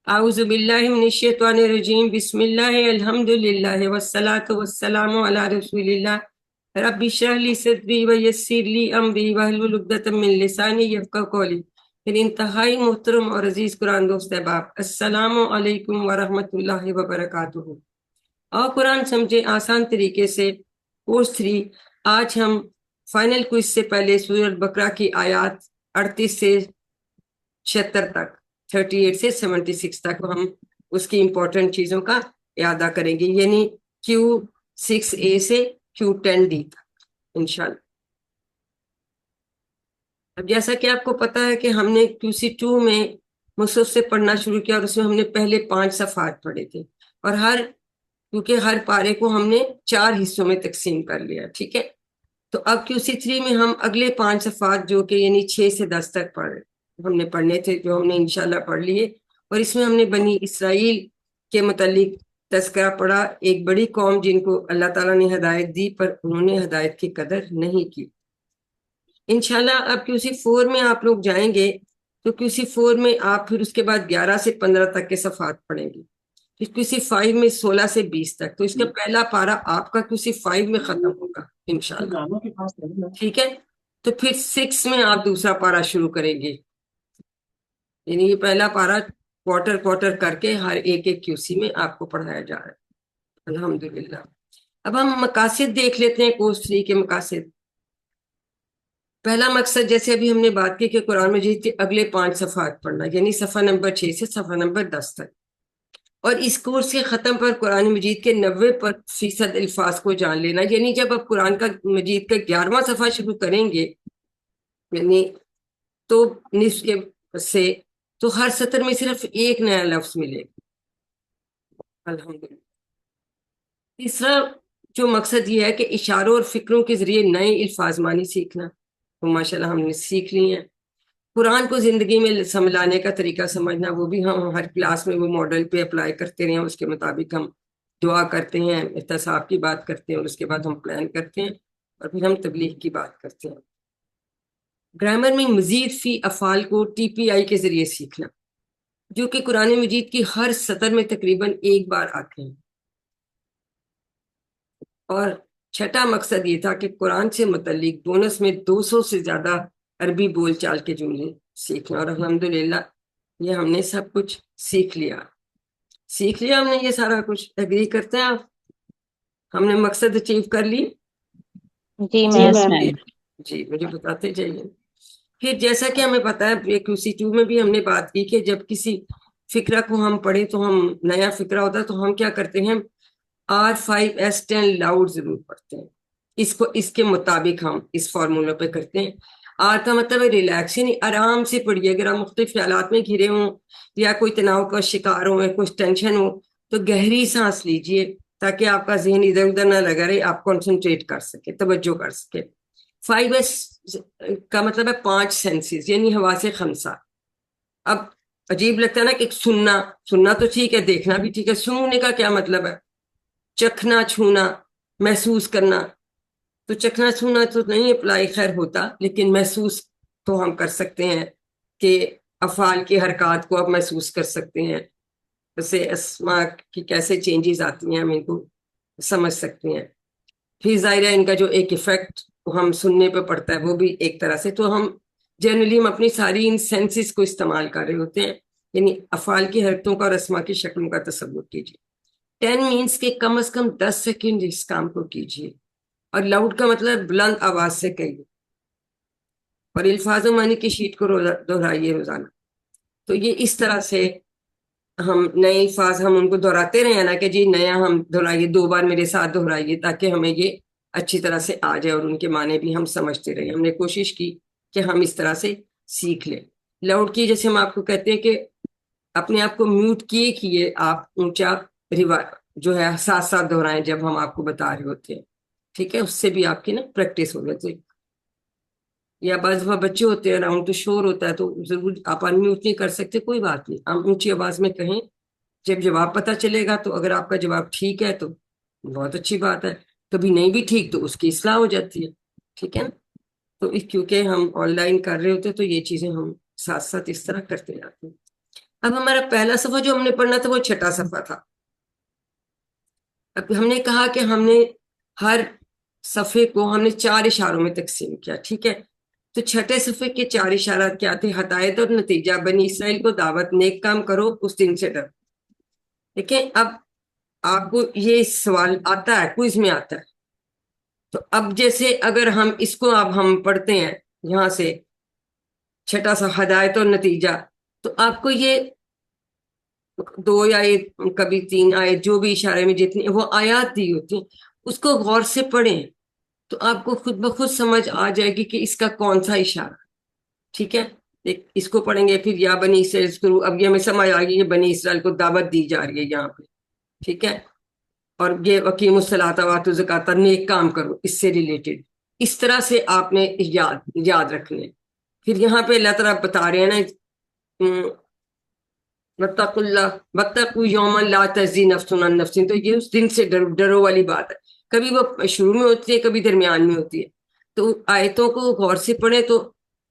اعوذ باللہ من الشیطان الرجیم، بسم اللہ الحمدللہ والصلاة والسلام علی رسول اللہ۔ رب اشرح لی صدری ویسر لی امری واحلل عقدۃ من لسانی یفقہوا قولی۔ پھر انتہائی محترم اور عزیز قرآن دوست احباب، السلام علیکم ورحمۃ اللہ وبرکاتہ۔ اور قرآن سمجھے آسان طریقے سے کورس 3۔ آج ہم فائنل کوئز سے پہلے سورۃ بقرہ کی آیات 38 سے 76 تک، 38 سے 76 تک ہم اس کی امپورٹنٹ چیزوں کا اعادہ کریں گے، یعنی Q6A سے Q10D تک انشاءاللہ۔ اب جیسا کہ آپ کو پتا ہے کہ ہم نے QC2 میں مصحف سے پڑھنا شروع کیا، اور اس میں ہم نے پہلے 5 صفحات پڑھے تھے، اور کیونکہ ہر پارے کو ہم نے 4 حصوں میں تقسیم کر لیا، ٹھیک ہے۔ تو اب QC3 میں ہم اگلے 5 صفحات جو کہ یعنی 6 سے 10 تک ہم نے پڑھنے تھے، جو ہم نے انشاءاللہ پڑھ لیے، اور اس میں ہم نے بنی اسرائیل کے متعلق تذکرہ پڑھا، ایک بڑی قوم جن کو اللہ تعالیٰ نے ہدایت دی پر انہوں نے ہدایت کی قدر نہیں کی۔ انشاءاللہ اب QC4 میں آپ لوگ جائیں گے تو QC4 میں آپ پھر اس کے بعد 11 سے 15 تک کے صفحات پڑھیں گے، پھر QC5 میں 16 سے 20 تک، تو اس کا پہلا پارہ آپ کا QC5 میں ختم ہوگا انشاءاللہ، ٹھیک ہے۔ تو پھر 6 میں آپ دوسرا پارہ شروع کریں گے، یعنی یہ پہلا پارہ کوارٹر کر کے ہر ایک QC میں آپ کو پڑھایا جا رہا ہے، الحمدللہ۔ اب ہم مقاصد دیکھ لیتے ہیں کورس 3 کے مقاصد۔ پہلا مقصد جیسے ابھی ہم نے بات کی کہ قرآن مجید کے اگلے 5 صفحات پڑھنا، یعنی صفحہ نمبر 6 سے صفحہ نمبر 10 تک، اور اس کورس کے ختم پر قرآن مجید کے 90% الفاظ کو جان لینا، یعنی جب آپ قرآن کا مجید کا 11واں صفحہ شروع کریں گے، یعنی تو نصف کے سے، تو ہر سطر میں صرف ایک نیا لفظ ملے گا، الحمدللہ۔ تیسرا جو مقصد یہ ہے کہ اشاروں اور فکروں کے ذریعے نئے الفاظ معنی سیکھنا، تو ماشاءاللہ ہم نے سیکھ لی ہیں۔ قرآن کو زندگی میں سنبھالنے کا طریقہ سمجھنا، وہ بھی ہم ہر کلاس میں وہ ماڈل پہ اپلائی کرتے رہے ہیں، اس کے مطابق ہم دعا کرتے ہیں، احتساب کی بات کرتے ہیں، اور اس کے بعد ہم پلان کرتے ہیں، اور پھر ہم تبلیغ کی بات کرتے ہیں۔ گرامر میں مزید فی افعال کو TPI کے ذریعے سیکھنا، جو کہ قرآن مجید کی ہر سطر میں تقریباً ایک بار آتے ہیں۔ اور چھٹا مقصد یہ تھا کہ قرآن سے متعلق بونس میں 200 سے زیادہ عربی بول چال کے جملے سیکھنا، اور الحمدللہ یہ ہم نے سب کچھ سیکھ لیا ہم نے یہ سارا کچھ۔ ایگری کرتے ہیں آپ؟ ہم نے مقصد اچیو کر لی؟ جی جی میم۔ میم، جی مجھے بتاتے جائیے۔ پھر جیسا کہ ہمیں پتا ہے QC2 میں بھی ہم نے بات کی کہ جب کسی فقرہ کو ہم پڑھیں تو ہم نیا فقرہ ہوتا ہے تو ہم کیا کرتے ہیں، R5S10 لاؤڈ ضرور پڑھتے ہیں، اس کے مطابق ہم اس فارمولہ پہ کرتے ہیں۔ آر کا مطلب ہے ریلیکس، یعنی آرام سے پڑھیے۔ اگر آپ مختلف خیالات میں گھرے ہوں یا کوئی تناؤ کا شکار ہو یا کچھ ٹینشن ہو تو گہری سانس لیجئے، تاکہ آپ کا ذہن ادھر ادھر نہ لگا رہے، آپ کنسنٹریٹ کر سکے، توجہ کر سکے۔ 5S کا مطلب ہے 5 سینسز، یعنی حواس خمسہ۔ اب عجیب لگتا ہے نا کہ سننا تو ٹھیک ہے، دیکھنا بھی ٹھیک ہے، سونگنے کا کیا مطلب ہے؟ چکھنا، چھونا، محسوس کرنا۔ تو چکھنا چھونا تو نہیں اپلائی خیر ہوتا، لیکن محسوس تو ہم کر سکتے ہیں کہ افعال کی حرکات کو آپ محسوس کر سکتے ہیں، جیسے اسما کی کیسے چینجز آتی ہیں ہم ان کو سمجھ سکتے ہیں۔ پھر ظاہر ہے ان کا جو ایک ایفیکٹ ہم سننے پہ پڑتا ہے وہ بھی ایک طرح سے، تو ہم جنرلی ہم اپنی ساری ان سینسز کو استعمال کر رہے ہوتے ہیں، یعنی افعال کی حرکتوں کا اور اسما کی شکلوں کا تصور کیجیے۔ 10 مینس کے کم از کم 10 سیکنڈ اس کام کو کیجیے، اور لاؤڈ کا مطلب بلند آواز سے کہیے، اور الفاظ و معنی کی شیٹ کو دہرائیے روزانہ۔ تو یہ اس طرح سے ہم نئے الفاظ ہم ان کو دہراتے رہے ہیں نا، کہ جی نیا ہم دہرائیے، 2 بار میرے ساتھ دہرائیے، تاکہ ہمیں یہ اچھی طرح سے آ جائے اور ان کے معنی بھی ہم سمجھتے رہے۔ ہم نے کوشش کی کہ ہم اس طرح سے سیکھ لیں۔ لاؤڈ کی جیسے ہم آپ کو کہتے ہیں کہ اپنے آپ کو میوٹ کیے آپ اونچا جو ہے ساتھ ساتھ دہرائیں جب ہم آپ کو بتا رہے ہوتے ہیں، ٹھیک ہے، اس سے بھی آپ کی نا پریکٹس ہو جاتی ہے۔ یا بعض دفعہ بچے ہوتے ہیں اراؤنڈ تو شور ہوتا ہے، تو ضرور آپ انمیوٹ نہیں کر سکتے، کوئی بات نہیں، آپ اونچی آواز میں کہیں، جب جواب پتہ چلے گا تو اگر آپ کا جواب ٹھیک ہے تو بہت اچھی بات ہے، کبھی نہیں بھی ٹھیک تو اس کی اصلاح ہو جاتی ہے، ٹھیک ہے نا۔ تو کیونکہ ہم آن لائن کر رہے ہوتے تو یہ چیزیں ہم ساتھ ساتھ اس طرح کرتے جاتے ہیں۔ اب ہمارا پہلا صفحہ جو ہم نے پڑھنا تھا وہ چھٹا صفحہ تھا. اب ہم نے کہا کہ ہم نے ہر صفحے کو ہم نے 4 اشاروں میں تقسیم کیا. ٹھیک ہے, تو چھٹے صفحے کے 4 اشارات کیا تھے؟ ہدایت اور نتیجہ, بنی اسرائیل کو دعوت, نیک کام کرو, اس دن سے ڈر. دیکھیں اب آپ کو یہ سوال آتا ہے, کوئز میں آتا ہے. تو اب جیسے اگر ہم اس کو اب ہم پڑھتے ہیں یہاں سے چھٹا سا ہدایت اور نتیجہ, تو آپ کو یہ 2 یا کبھی 3 آیت جو بھی اشارے میں جتنی وہ آیات دی ہوتی ہیں اس کو غور سے پڑھیں تو آپ کو خود بخود سمجھ آ جائے گی کہ اس کا کون سا اشارہ. ٹھیک ہے, اس کو پڑھیں گے, پھر یا بنی اسرائیل, اب یہ ہمیں سمجھ آ گئی یہ بنی اسرائیل کو دعوت دی جا رہی ہے یہاں پہ. ٹھیک ہے, اور یہ وقیم الصلاۃ وآتوا الزکوٰۃ, نیک کام کرو, اس سے ریلیٹڈ اس طرح سے آپ نے یاد رکھنے. پھر یہاں پہ اللہ تعالیٰ بتا رہے ہیں نا واتقوا اللہ واتقوا یوما لا تجزی نفس عن نفس, تو یہ اس دن سے ڈرو والی بات ہے. کبھی وہ شروع میں ہوتی ہے, کبھی درمیان میں ہوتی ہے. تو آیتوں کو غور سے پڑھیں تو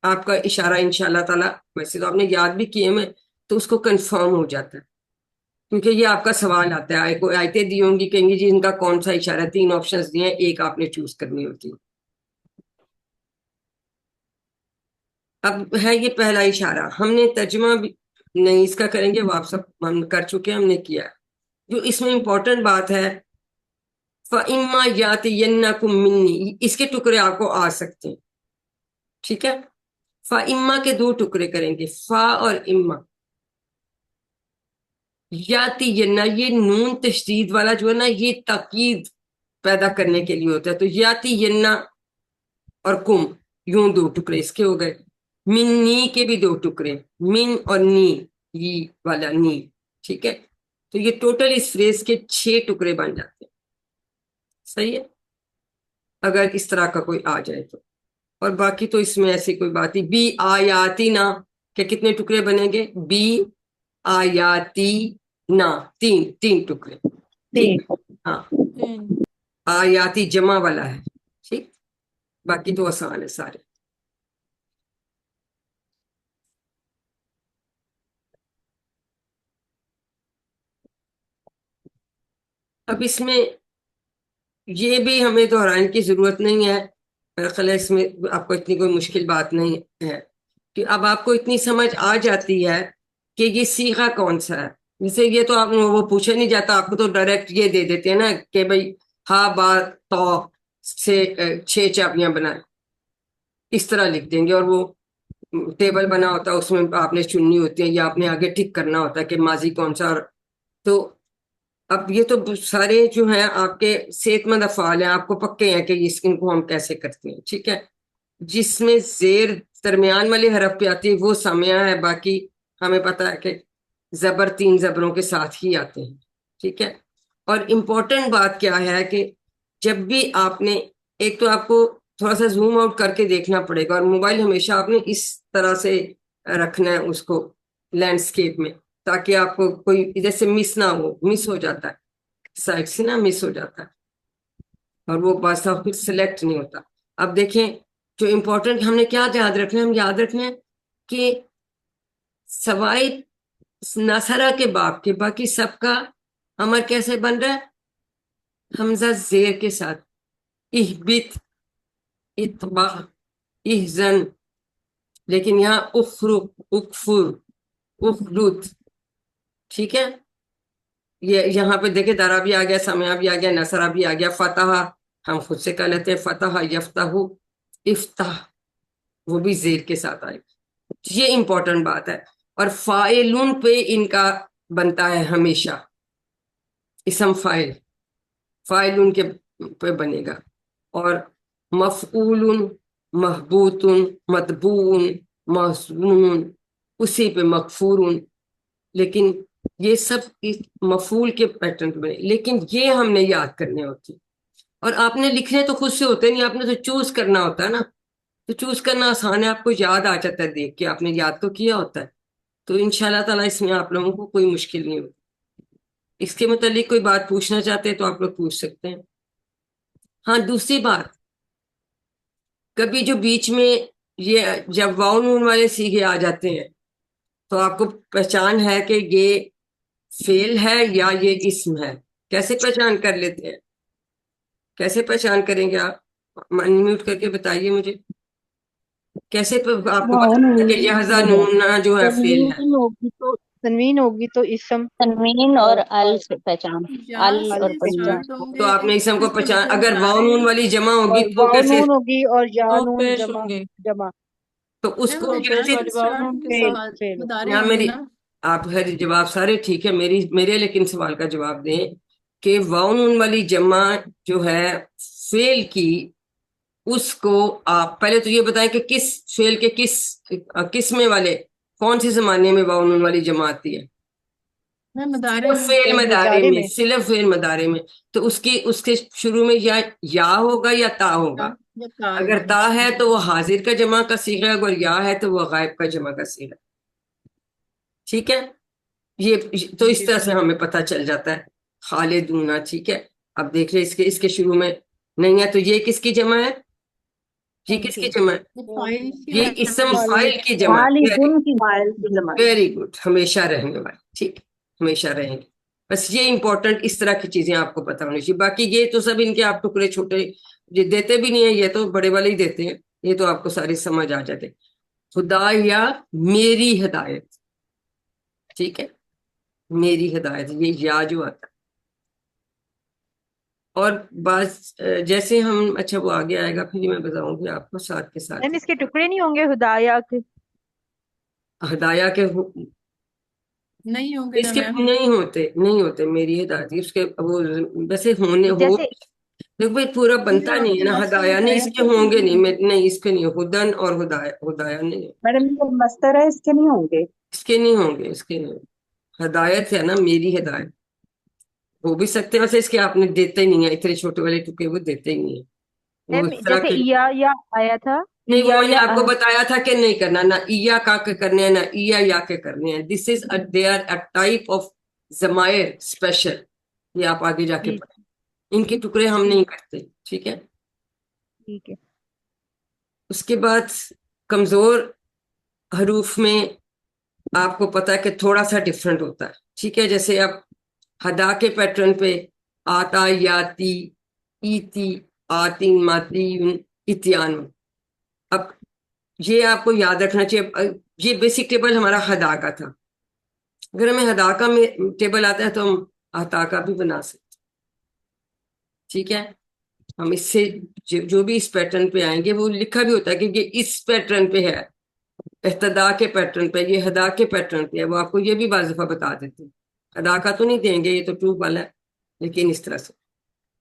آپ کا اشارہ انشاءاللہ تعالیٰ, ویسے تو آپ نے یاد بھی کیے میں, تو اس کو کنفرم ہو جاتا ہے. کیونکہ یہ آپ کا سوال آتا ہے, کوئی آیتیں دی ہوں گی, کہیں گی جی ان کا کون سا اشارہ ہے, 3 آپشنز دیے ہیں, ایک آپ نے چوز کرنی ہوتی ہے. اب ہے یہ پہلا اشارہ, ہم نے ترجمہ بھی نہیں اس کا کریں گے, وہ آپ سب ہم کر چکے, ہم نے کیا. جو اس میں امپورٹنٹ بات ہے فَإِمَّا يَأْتِيَنَّكُم مِّنِّي, اس کے ٹکڑے آپ کو آ سکتے ہیں. ٹھیک ہے, فَإِمَّا کے 2 ٹکڑے کریں گے, فا اور اما. یاتینا, یہ نون تشدید والا جو ہے نا, یہ تاکید پیدا کرنے کے لیے ہوتا ہے. تو یاتینا اور کم, یوں 2 ٹکڑے اس کے ہو گئے. منی کے بھی 2 ٹکڑے, من اور نی, یہ والا نی. ٹھیک ہے, تو یہ ٹوٹل اس فریز کے 6 ٹکڑے بن جاتے ہیں. صحیح ہے, اگر اس طرح کا کوئی آ جائے تو. اور باقی تو اس میں ایسی کوئی بات نہیں. بی آیاتی نا کہ کتنے ٹکڑے بنیں گے؟ بی آیاتی نا, 3 ٹکڑے. ٹھیک, ہاں, آیاتی جمع والا ہے. ٹھیک, باقی تو آسان ہے سارے. اب اس میں یہ بھی ہمیں دہرانے کی ضرورت نہیں ہے, میرا خیال ہے اس میں آپ کو اتنی کوئی مشکل بات نہیں ہے, کہ اب آپ کو اتنی سمجھ آ جاتی ہے کہ یہ صیغہ کون سا ہے. جیسے یہ تو آپ وہ پوچھا نہیں جاتا, آپ کو تو ڈائریکٹ یہ دے دیتے ہیں نا کہ بھائی ہا با تو سے 6 چابیاں بنائیں, اس طرح لکھ دیں گے. اور وہ ٹیبل بنا ہوتا ہے, اس میں آپ نے چننی ہوتی ہے, یا آپ نے آگے ٹک کرنا ہوتا ہے کہ ماضی کون سا. تو اب یہ تو سارے جو ہیں آپ کے صحت مند افعال ہیں, آپ کو پکے ہیں کہ ان کو ہم کیسے کرتے ہیں. ٹھیک ہے, جس میں زیر درمیان والے حرف پہ آتی ہے وہ سامعہ ہے, باقی ہمیں پتا ہے کہ زبر 3 زبروں کے ساتھ ہی آتے ہیں. ٹھیک ہے, اور امپورٹنٹ بات کیا ہے کہ جب بھی آپ نے, ایک تو آپ کو تھوڑا سا زوم آؤٹ کر کے دیکھنا پڑے گا, اور موبائل ہمیشہ آپ نے اس طرح سے رکھنا ہے اس کو لینڈسکیپ میں, تاکہ آپ کو کوئی ادھر سے مس نہ ہو. مس ہو جاتا ہے سائڈ سے نا, مس ہو جاتا ہے, اور وہ بس پھر سلیکٹ نہیں ہوتا. اب دیکھیں جو امپورٹنٹ ہم نے کیا یاد رکھنا ہے, ہم یاد رکھنا ہے کہ سوائے نصرہ کے باب کے باقی سب کا امر کیسے بن رہا ہے؟ حمزہ زیر کے ساتھ, اہبت, اتبا, احزن. لیکن یہاں اخرق, اکفر, اخرت. ٹھیک ہے, یہ یہاں پہ دیکھیں دارا بھی آ گیا, سمیا بھی آ گیا, نصرہ بھی آ گیا. فتح ہم خود سے کہہ لیتے ہیں فتح یفتح, افتح وہ بھی زیر کے ساتھ آئے. یہ امپورٹنٹ بات ہے. اور فائلون پہ ان کا بنتا ہے ہمیشہ اسم فائل, فائلون کے پہ بنے گا. اور مفعول, محبوط, مطبوع, محزون, اسی پہ مغفور. لیکن یہ سب مفعول کے پیٹرن پہ بنے, لیکن یہ ہم نے یاد کرنے ہوتے, اور آپ نے لکھنے تو خود سے ہوتے نہیں, آپ نے تو چوز کرنا ہوتا ہے نا. تو چوز کرنا آسان ہے, آپ کو یاد آ جاتا ہے دیکھ کے, آپ نے یاد تو کیا ہوتا ہے. تو انشاءاللہ تعالیٰ اس میں آپ لوگوں کو کوئی مشکل نہیں ہوتی. اس کے متعلق کوئی بات پوچھنا چاہتے ہیں تو آپ لوگ پوچھ سکتے ہیں. ہاں, دوسری بات, کبھی جو بیچ میں یہ جب واؤ نون والے سیغے آ جاتے ہیں تو آپ کو پہچان ہے کہ یہ فعل ہے یا یہ اسم ہے؟ کیسے پہچان کر لیتے ہیں؟ کیسے پہچان کریں گے آپ؟ انمیوٹ کر کے بتائیے مجھے، کیسے آپ کو پتا ہے کہ یہ نون جو ہے فعل ہے؟ تنوین ہوگی تو اسم، تنوین اور ال سے پہچان، یا ال سے اور پہچان، پہچان. اسٹارٹ ہوں تو گے آپ نے اسم کو اس کے پہچان، مطلب اگر واو مدارے نون میں والی جمع ہوگی اور تو واو کیسے؟ نون ہوگی اور یا تو نون پیش جمع ہوں گے جمع تو اس نا، کو وہ کیسے؟ پیش والی واؤ نون کے فعل ساتھ فعل مدارے نہ ہوں گے میری، نا. آپ ہر جواب سارے ٹھیک ہے، میرے لیکن سوال کا جواب دیں کہ واو نون والی جمع جو ہے فعل کی، اس کو آپ پہلے تو یہ بتائیں کہ کس فعل کے کس میں والے کون سے زمانے میں واو نون والی جمع آتی ہے؟ میں مدارے صرف میں فعل مضارع مضارع میں، میں، صرف فعل مضارع میں. تو اس کے شروع میں یا ہوگا یا تا ہوگا. یا تا اگر تا ہے تو وہ حاضر کا جمع کا صیغہ ہے، اگر یا ہے تو وہ غائب کا جمع کا صیغہ. ٹھیک ہے، یہ تو اس طرح سے ہمیں پتہ چل جاتا ہے. خالدون، ٹھیک ہے. اب دیکھ لیں اس کے شروع میں نہیں ہے تو یہ کس کی جمع ہے؟ یہ کس کی جمع ہے؟ فائل کی یہ ہے. اسم فاعل کی جمع ہے. خالدن کی فاعل کی جمع. ویری گڈ، ہمیشہ رہیں گے بھائی، ٹھیک، ہمیشہ رہیں گے. بس یہ امپورٹنٹ اس طرح کی چیزیں آپ کو پتا ہونی چاہیے. باقی یہ تو سب ان کے آپ ٹکڑے چھوٹے یہ دیتے بھی نہیں ہیں، یہ تو بڑے والے ہی دیتے ہیں، یہ تو آپ کو ساری سمجھ آ جاتے. خدا یا میری ہدایت، ٹھیک ہے، میری ہدایت، یہ یا جو آتا ہے. اور بس جیسے ہم، اچھا وہ آگے آئے گا پھر میں بتاؤں گی آپ کو ساتھ کے ساتھ. اس کے ٹکڑے نہیں ہوں گے خدایا کے؟ ہدایہ کے نہیں ہوں گے اس نا کے میم. نہیں ہوتے میری ہدایت، اس کے وہ ویسے ہونے ہو. جیسے دیکھو بھائی پورا بنتا آپ نہیں ہے کی نا، بات ہدایا صحیح نہیں، ہے. اس کے ہوں گے نہیں اس کے نہیں، ہدن اور ہدایا نہیں ہے. میڈم یہ مستر ہے، اس کے نہیں ہوں گے. اس کے نہیں ہوں گے، اس کے نہیں. ہدایت ہے نا، میری ہدایت ہو بھی سکتے ہیں، ویسے اس کے آپ نے دیتے ہی نہیں ہے، اتنے چھوٹے والے ٹکے وہ دیتے ہی نہیں ہے وہ اس طرح جیسے کے. یا آیا تھا، نہیں وہ میں نے یا آپ کو بتایا تھا کہ نہیں کرنا، نہ ایا کا کے کرنے ہیں نہ ایا یا کے کرنے ہیں. This is the are a type of ضمائر اسپیشل، یہ آپ آگے جا کے جی پڑھیں. ان کے ٹکڑے ہم نہیں کرتے، ٹھیک ہے. ٹھیک ہے. اس کے بعد کمزور حروف میں آپ کو پتا ہے کہ تھوڑا سا ڈفرنٹ ہوتا ہے، ٹھیک ہے. جیسے اب ہدا کے پیٹرن پہ آتا، یاتی، ایتی، آتین، ماتی، اتیان. اب یہ آپ کو یاد رکھنا چاہیے، یہ بیسک ٹیبل ہمارا ہدا کا تھا. اگر ہمیں ہدا کا میں ٹیبل آتا ہے تو ہم آتا کا بھی بنا سکتے، ٹھیک ہے. ہم اس سے جو بھی اس پیٹرن پہ آئیں گے وہ لکھا بھی ہوتا ہے کہ یہ اس پیٹرن پہ ہے، احتدا کے پیٹرن پہ، یہ ہدا کے پیٹرن پہ ہے. وہ آپ کو یہ بھی واضح بتا دیتے ہیں. ہدا کا تو نہیں دیں گے، یہ تو ٹروپ والا ہے، لیکن اس طرح سے.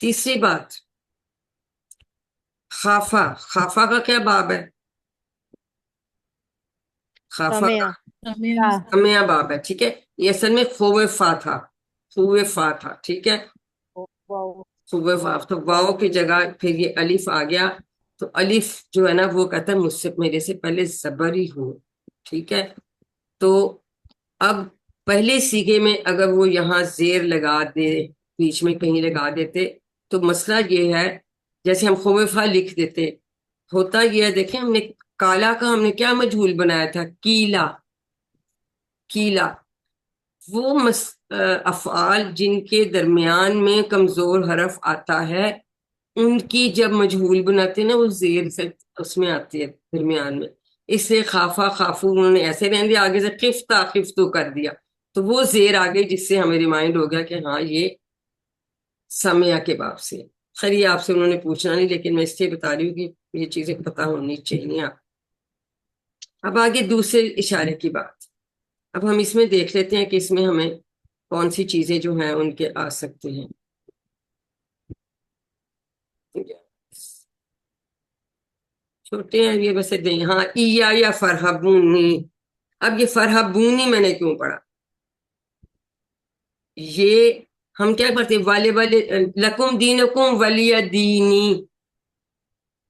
تیسری بات، خافا. خافا کا کیا باب ہے؟ خافا کا سمیا باب ہے، ٹھیک ہے. یہ اصل میں خوفا تھا، خوفا تھا، ٹھیک ہے. خوفا تو واؤ کی جگہ پھر یہ الف آ گیا، تو الف جو ہے نا وہ کہتا ہے مجھ سے، میرے سے پہلے زبر ہی ہو، ٹھیک ہے. تو اب پہلے سیگے میں اگر وہ یہاں زیر لگا دے، بیچ میں کہیں لگا دیتے تو مسئلہ یہ ہے، جیسے ہم خوفا لکھ دیتے، ہوتا یہ ہے، دیکھیں ہم نے کالا کا ہم نے کیا مجہول بنایا تھا؟ کیلا. کیلا وہ افعال جن کے درمیان میں کمزور حرف آتا ہے، ان کی جب مجہول بناتے ہیں نا وہ زیر سے اس میں آتی ہے درمیان میں. اس سے خافا، خافو انہوں نے ایسے رہن دیا، آگے سے خفتہ، خفتو کر دیا، تو وہ زیر آ گئی، جس سے ہمیں ریمائنڈ ہو گیا کہ ہاں یہ سمیا کے باب سے. خیر یہ آپ سے انہوں نے پوچھنا نہیں، لیکن میں اس لیے بتا رہی ہوں کہ یہ چیزیں پتہ ہونی چاہیے آپ. اب آگے دوسرے اشارے کی بات، اب ہم اس میں دیکھ لیتے ہیں کہ اس میں ہمیں کون سی چیزیں جو ہیں ان کے آ سکتے ہیں. چھوٹے ہیں یہ ویسے دیں، ہاں ایا یا فرحبونی. اب یہ فرحبونی میں نے کیوں پڑھا؟ یہ ہم کیا پڑھتے ہیں؟ والے والے لکم دینکم ولی دینی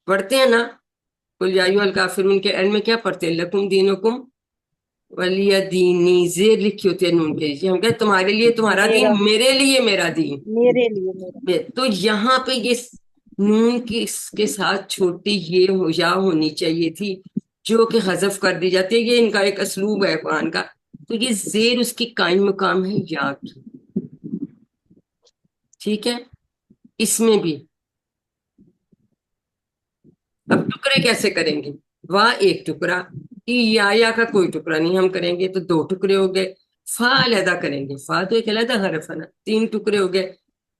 پڑھتے ہیں نا. قل یا ایھا الکافرون کے اینڈ میں کیا پڑھتے ہیں؟ لکم دینکم ولی دینی، زیر لکھی ہوتی ہے نون کے. ہم کہتے تمہارے لیے تمہارا دین، میرے لیے میرا دین. میرے لیے تو یہاں پہ یہ نون کی کے ساتھ چھوٹی یہ یا ہونی چاہیے تھی، جو کہ حذف کر دی جاتی ہے. یہ ان کا ایک اسلوب ہے قرآن کا تو یہ زیر اس کی قائم مقام ہے یا کی. ٹھیک ہے. اس میں بھی اب ٹکڑے کیسے کریں گے؟ واہ ایک ٹکڑا، یا کا کوئی ٹکڑا نہیں ہم کریں گے، تو دو ٹکڑے ہو گئے. فا علیحدہ کریں گے، فا تو ایک علیحدہ حرف ہے نا، تین ٹکڑے ہو گئے.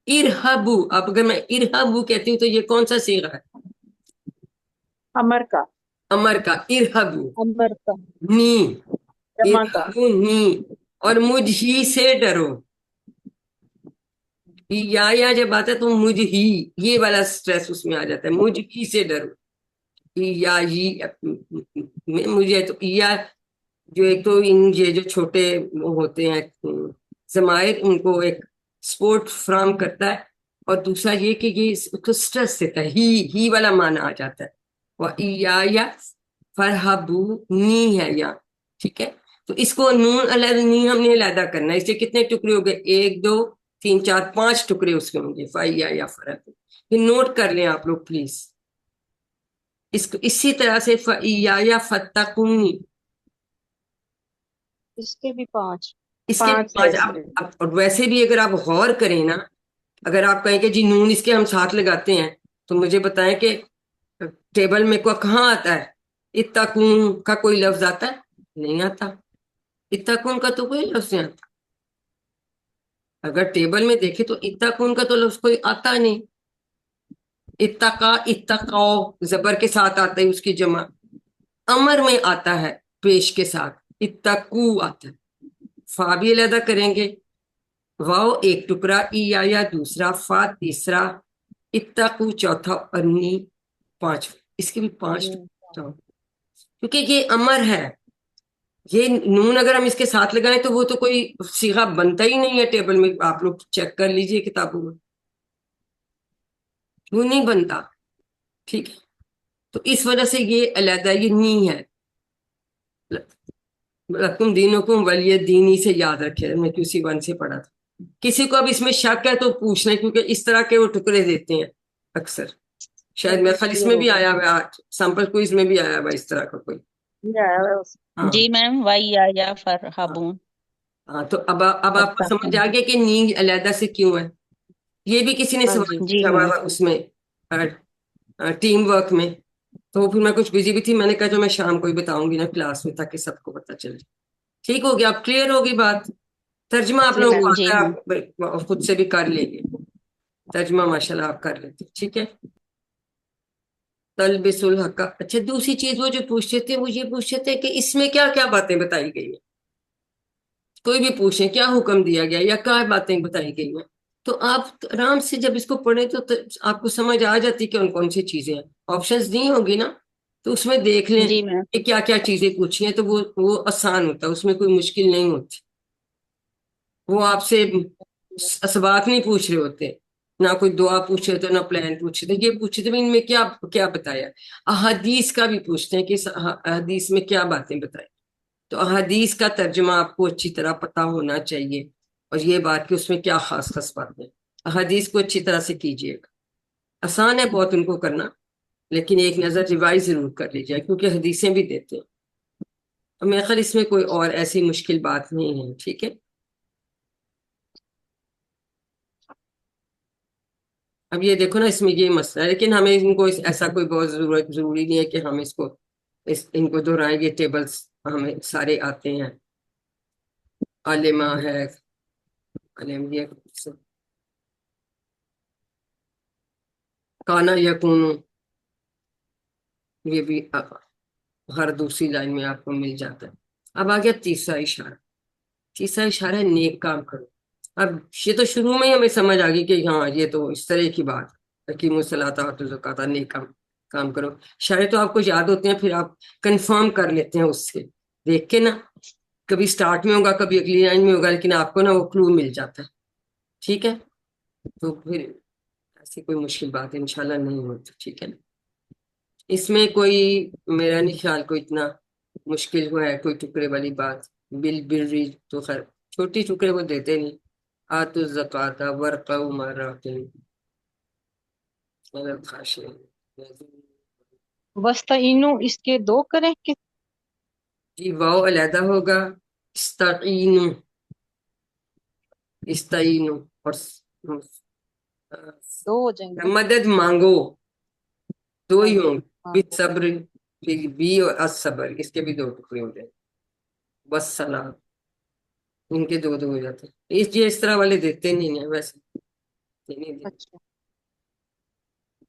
ارہبو، اب اگر میں ارہبو کہتی ہوں تو یہ کون سا صیغہ ہے؟ امر کا، امر کا. ارہبو امر کا، نی، جمع کا. ارہبو نی. اور مجھ ہی سے ڈرو. یا جب آتا ہے تو مجھ ہی، یہ والا سٹریس اس میں آ جاتا ہے، مجھ ہی سے ڈرو. یا مجھے تو یا جو ایک تو یہ جو چھوٹے وہ ہوتے ہیں ضمائر، ان کو ایک سپورٹ فراہم کرتا ہے، اور دوسرا یہ کہ یہ اس کو سٹریس دیتا ہے، ہی والا معنی آ جاتا ہے. یا فرحبو نی ہے یا. ٹھیک ہے. تو اس کو نون علیحدہ نی ہم نے علیحدہ کرنا ہے. اس سے کتنے ٹکڑے ہو گئے؟ ایک دو تین چار پانچ ٹکڑے اس کے ہوں گے. یا فرحب، یہ نوٹ کر لیں آپ لوگ پلیز. اس کو اسی طرح سے یا فتقونی، اس کے بھی 5. اس کے 5 ہے پانچ. اس میں. اور ویسے بھی اگر آپ غور کریں نا، اگر آپ کہیں کہ جی نون اس کے ہم ساتھ لگاتے ہیں، تو مجھے بتائیں کہ ٹیبل میں کہاں آتا ہے؟ اتقون کا کوئی لفظ آتا ہے؟ نہیں آتا. اتقون کا تو کوئی لفظ نہیں آتا. اگر ٹیبل میں دیکھیں تو اتقون کا تو لفظ کوئی آتا نہیں. اتقا، اتقاؤ زبر کے ساتھ آتا ہے اس کی جمع. امر میں آتا ہے پیش کے ساتھ، اتقو آتا ہے. فا بھی علیحدہ کریں گے، واو ایک ٹکڑا، یا دوسرا، فا تیسرا، اتقو چوتھا، اور نی پانچ. اس کے بھی پانچ ٹکڑے، کیونکہ یہ امر ہے. یہ نون اگر ہم اس کے ساتھ لگائیں تو وہ تو کوئی صیغہ بنتا ہی نہیں ہے ٹیبل میں. آپ لوگ چیک کر لیجئے کتابوں میں، وہ نہیں بنتا. ٹھیک ہے. تو اس وجہ سے یہ علیحدہ یہ نی ہے. لکم دینکم ولی دینی سے یاد رکھے، میں کسی ون سے پڑھا تھا. کسی کو اب اس میں شک ہے تو پوچھ لیں، کیونکہ اس طرح کے وہ ٹکڑے دیتے ہیں اکثر. شاید میرے خیال اس میں بھی آیا ہوا، سیمپل کوئز میں بھی آیا ہوا اس طرح کا کوئی. ہاں جی میم، وائی یا فرحبون. ہاں. تو اب آپ کو سمجھ آ گیا کہ نیند علیحدہ سے کیوں ہے. یہ بھی کسی نے ہاں سوال جی پوچھا ہوا اس میں ٹیم ورک میں. تو پھر میں کچھ بزی بھی تھی، میں نے کہا جو میں شام کو ہی بتاؤں گی نا کلاس میں، تاکہ سب کو پتہ چل جائے. ٹھیک ہو گیا؟ اب کلیئر ہوگی بات. ترجمہ آپ جی لوگوں کو میم. آتا ہے، آپ خود سے بھی کر لیں گے ترجمہ، ماشاءاللہ آپ کر لیتے. ٹھیک ہے. تلبس الحق. اچھا دوسری چیز وہ جو پوچھتے تھے، وہ یہ پوچھتے تھے کہ اس میں کیا کیا باتیں بتائی گئی ہیں. کوئی بھی پوچھیں کیا حکم دیا گیا یا کیا باتیں بتائی گئی ہیں، تو آپ آرام سے جب اس کو پڑھیں تو آپ کو سمجھ آ جاتی کہ کون کون سی چیزیں ہیں. آپشنز نہیں ہوگی نا، تو اس میں دیکھ لیں جی میم. کہ کیا کیا چیزیں پوچھی ہیں، تو وہ آسان ہوتا ہے، اس میں کوئی مشکل نہیں ہوتی. وہ آپ سے اسباق نہیں پوچھ رہے ہوتے، نہ کوئی دعا پوچھ رہے تھے، نہ پلان پوچھ رہے تھے. یہ پوچھ رہے تھے ان میں کیا بتایا. احادیث کا بھی پوچھتے ہیں کہ احادیث میں کیا باتیں بتائی. تو احادیث کا ترجمہ آپ کو اچھی طرح پتا ہونا چاہیے، اور یہ بات کہ اس میں کیا خاص خاص باتیں. احادیث کو اچھی طرح سے کیجیے گا. آسان ہے بہت ان کو کرنا، لیکن ایک نظر ریوائز ضرور کر لیجیے، کیونکہ حدیثیں بھی دیتے ہیں. اور میرے خیال اس میں کوئی اور ایسی مشکل بات نہیں ہے. ٹھیک ہے. اب یہ دیکھو نا، اس میں یہ مسئلہ ہے، لیکن ہمیں ان کو ایسا کوئی بہت ضروری نہیں ہے کہ ہم ان کو دہرائیں. یہ ٹیبلز ہمیں سارے آتے ہیں. عالمہ ہے، علم یہ کانا یکون، یہ بھی ہر دوسری لائن میں آپ کو مل جاتا ہے. اب آ گیا تیسرا اشارہ. تیسرا اشارہ ہے نیک کام کرو. اب یہ تو شروع میں ہی ہمیں سمجھ آ گئی کہ ہاں یہ تو اس طرح کی بات، حکیم الصلاۃ و زکوٰۃ، نیک کام کرو. اشارے تو آپ کو یاد ہوتے ہیں، پھر آپ کنفرم کر لیتے ہیں اس سے دیکھ کے نا. کبھی سٹارٹ میں ہوگا، کبھی اگلی لائن میں ہوگا، لیکن آپ کو نا وہ کلو مل جاتا ہے. ٹھیک ہے. تو پھر ایسی کوئی مشکل بات انشاءاللہ نہیں ہوتی. ٹھیک ہے. اس میں کوئی میرا نہیں خیال کوئی اتنا مشکل ہوا ہے کوئی ٹکڑے والی بات. بل تو خیر چھوٹی ٹکڑے وہ دیتے نہیں. آتو الزکوٰۃ ورقوا مع الراکعین الخاشعین. وسطینو اس کے 2 کریں کہ جی واو علیحدہ ہوگا، استعینوا، استعینوا، اور دو ہو جائیں گے. مدد مانگو، دو ہی ہوں گے. ہاں. بالصبر، پھر بی اور الصبر، اس کے بھی دو ٹکڑے ہو جائیں گے. بس سلام، ان کے دو دو ہو جاتے ہیں. اس طرح والے دیتے نہیں ہیں ویسے، نہیں دیتے. اچھا.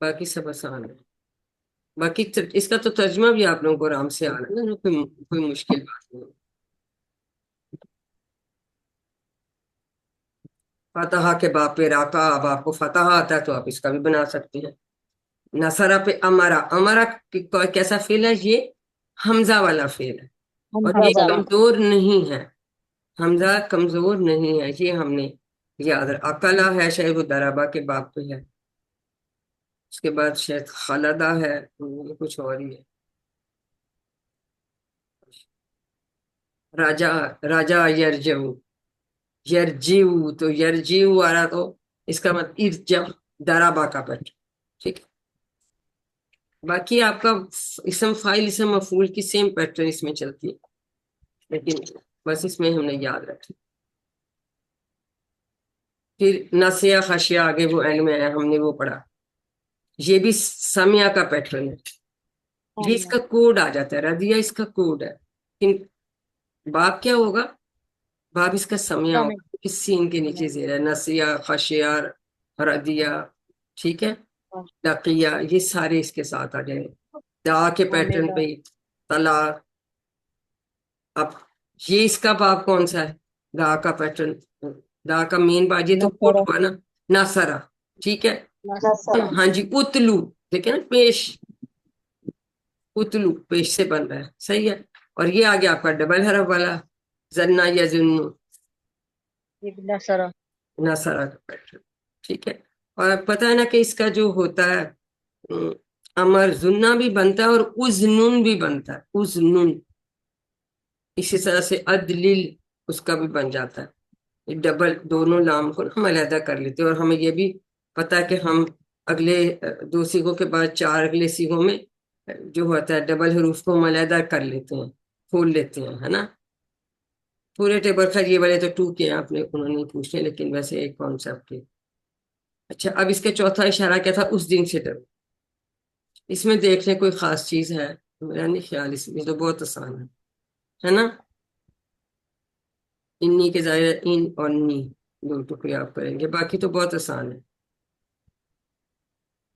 باقی سب آسان ہے. باقی اس کا تو ترجمہ بھی آپ لوگوں کو آرام سے آ رہا ہے نا، کوئی مشکل بات نہیں. فتح کے باپ پہ راکا، اب آپ کو فتح آتا ہے تو آپ اس کا بھی بنا سکتے ہیں. نصرہ پہ امرا، امرا کیسا فعل ہے؟ یہ حمزہ والا فعل ہے، اور یہ حمزہ. کمزور نہیں ہے. حمزہ کمزور نہیں ہے، یہ ہم نے یاد رکھا. اکلا ہے شاید وہ درابا کے باپ پہ ہے. اس کے بعد شاید خالدہ ہے، یہ کچھ اور ہی ہے. راجا، راجا یرجعو، یرجیو، تو یرجیو آ رہا تو اس کا مطلب ارجع، درابا کا پٹ. ٹھیک ہے. باقی آپ کا اسم فاعل اسم مفعول کی سیم پیٹرن اس میں چلتی ہے، لیکن بس اس میں ہم نے یاد رکھی. پھر نسیہ خشیہ، آگے وہ اینڈ میں آیا، ہم نے وہ پڑھا. یہ بھی سمیہ کا پیٹرن ہے. یہ اس کا کوڈ آ جاتا ہے، ردیہ اس کا کوڈ ہے. باب کیا ہوگا؟ باب اس کا سمیہ ہوگا، کس سین کے نیچے زیر ہے. نسیہ، خشیہ، ردیہ، ٹھیک ہے. لقیہ، یہ سارے اس کے ساتھ آ جائیں. دا کے پیٹرن پہ تلا. اب یہ اس کا باب کون سا ہے؟ دا کا پیٹرن، دا کا مین باب یہ تو کوٹ ہوا نا، ناصرہ. ٹھیک ہے. ہاں جی. اتلو، دیکھیں نا، پیش، اتلو پیش سے بن رہا ہے، صحیح ہے. اور یہ آگے آپ کا ڈبل حرف والا زنا یا زنو، نصرہ. ناصرہ کا پیٹرن. ٹھیک ہے. اور پتہ ہے نا کہ اس کا جو ہوتا ہے امر زنہ بھی بنتا ہے اور ازنن بھی بنتا ہے، ازنن. اسی طرح سے عدلیل اس کا بھی بن جاتا ہے. ڈبل دونوں لام کو ہم علیحدہ کر لیتے ہیں، اور ہمیں یہ بھی پتا ہے کہ ہم اگلے دو سیغوں کے بعد چار اگلے سیغوں میں جو ہوتا ہے ڈبل حروف کو ہم علیحدہ کر لیتے ہیں، کھول لیتے ہیں، ہے نا. پورے ٹیبل، خیر یہ والے تو 2 کے آپ نے انہوں نے پوچھنے، لیکن ویسے ایک کانسیپٹ کے. اچھا، اب اس کا چوتھا اشارہ کیا تھا؟ اس دن سے ڈرو. اس میں دیکھ لیں کوئی خاص چیز ہے؟ میرا نہیں خیال، اس میں تو بہت آسان ہے نا. انی کے ظاہر ان اور نی دو ٹکڑے آپ کریں گے، باقی تو بہت آسان ہے.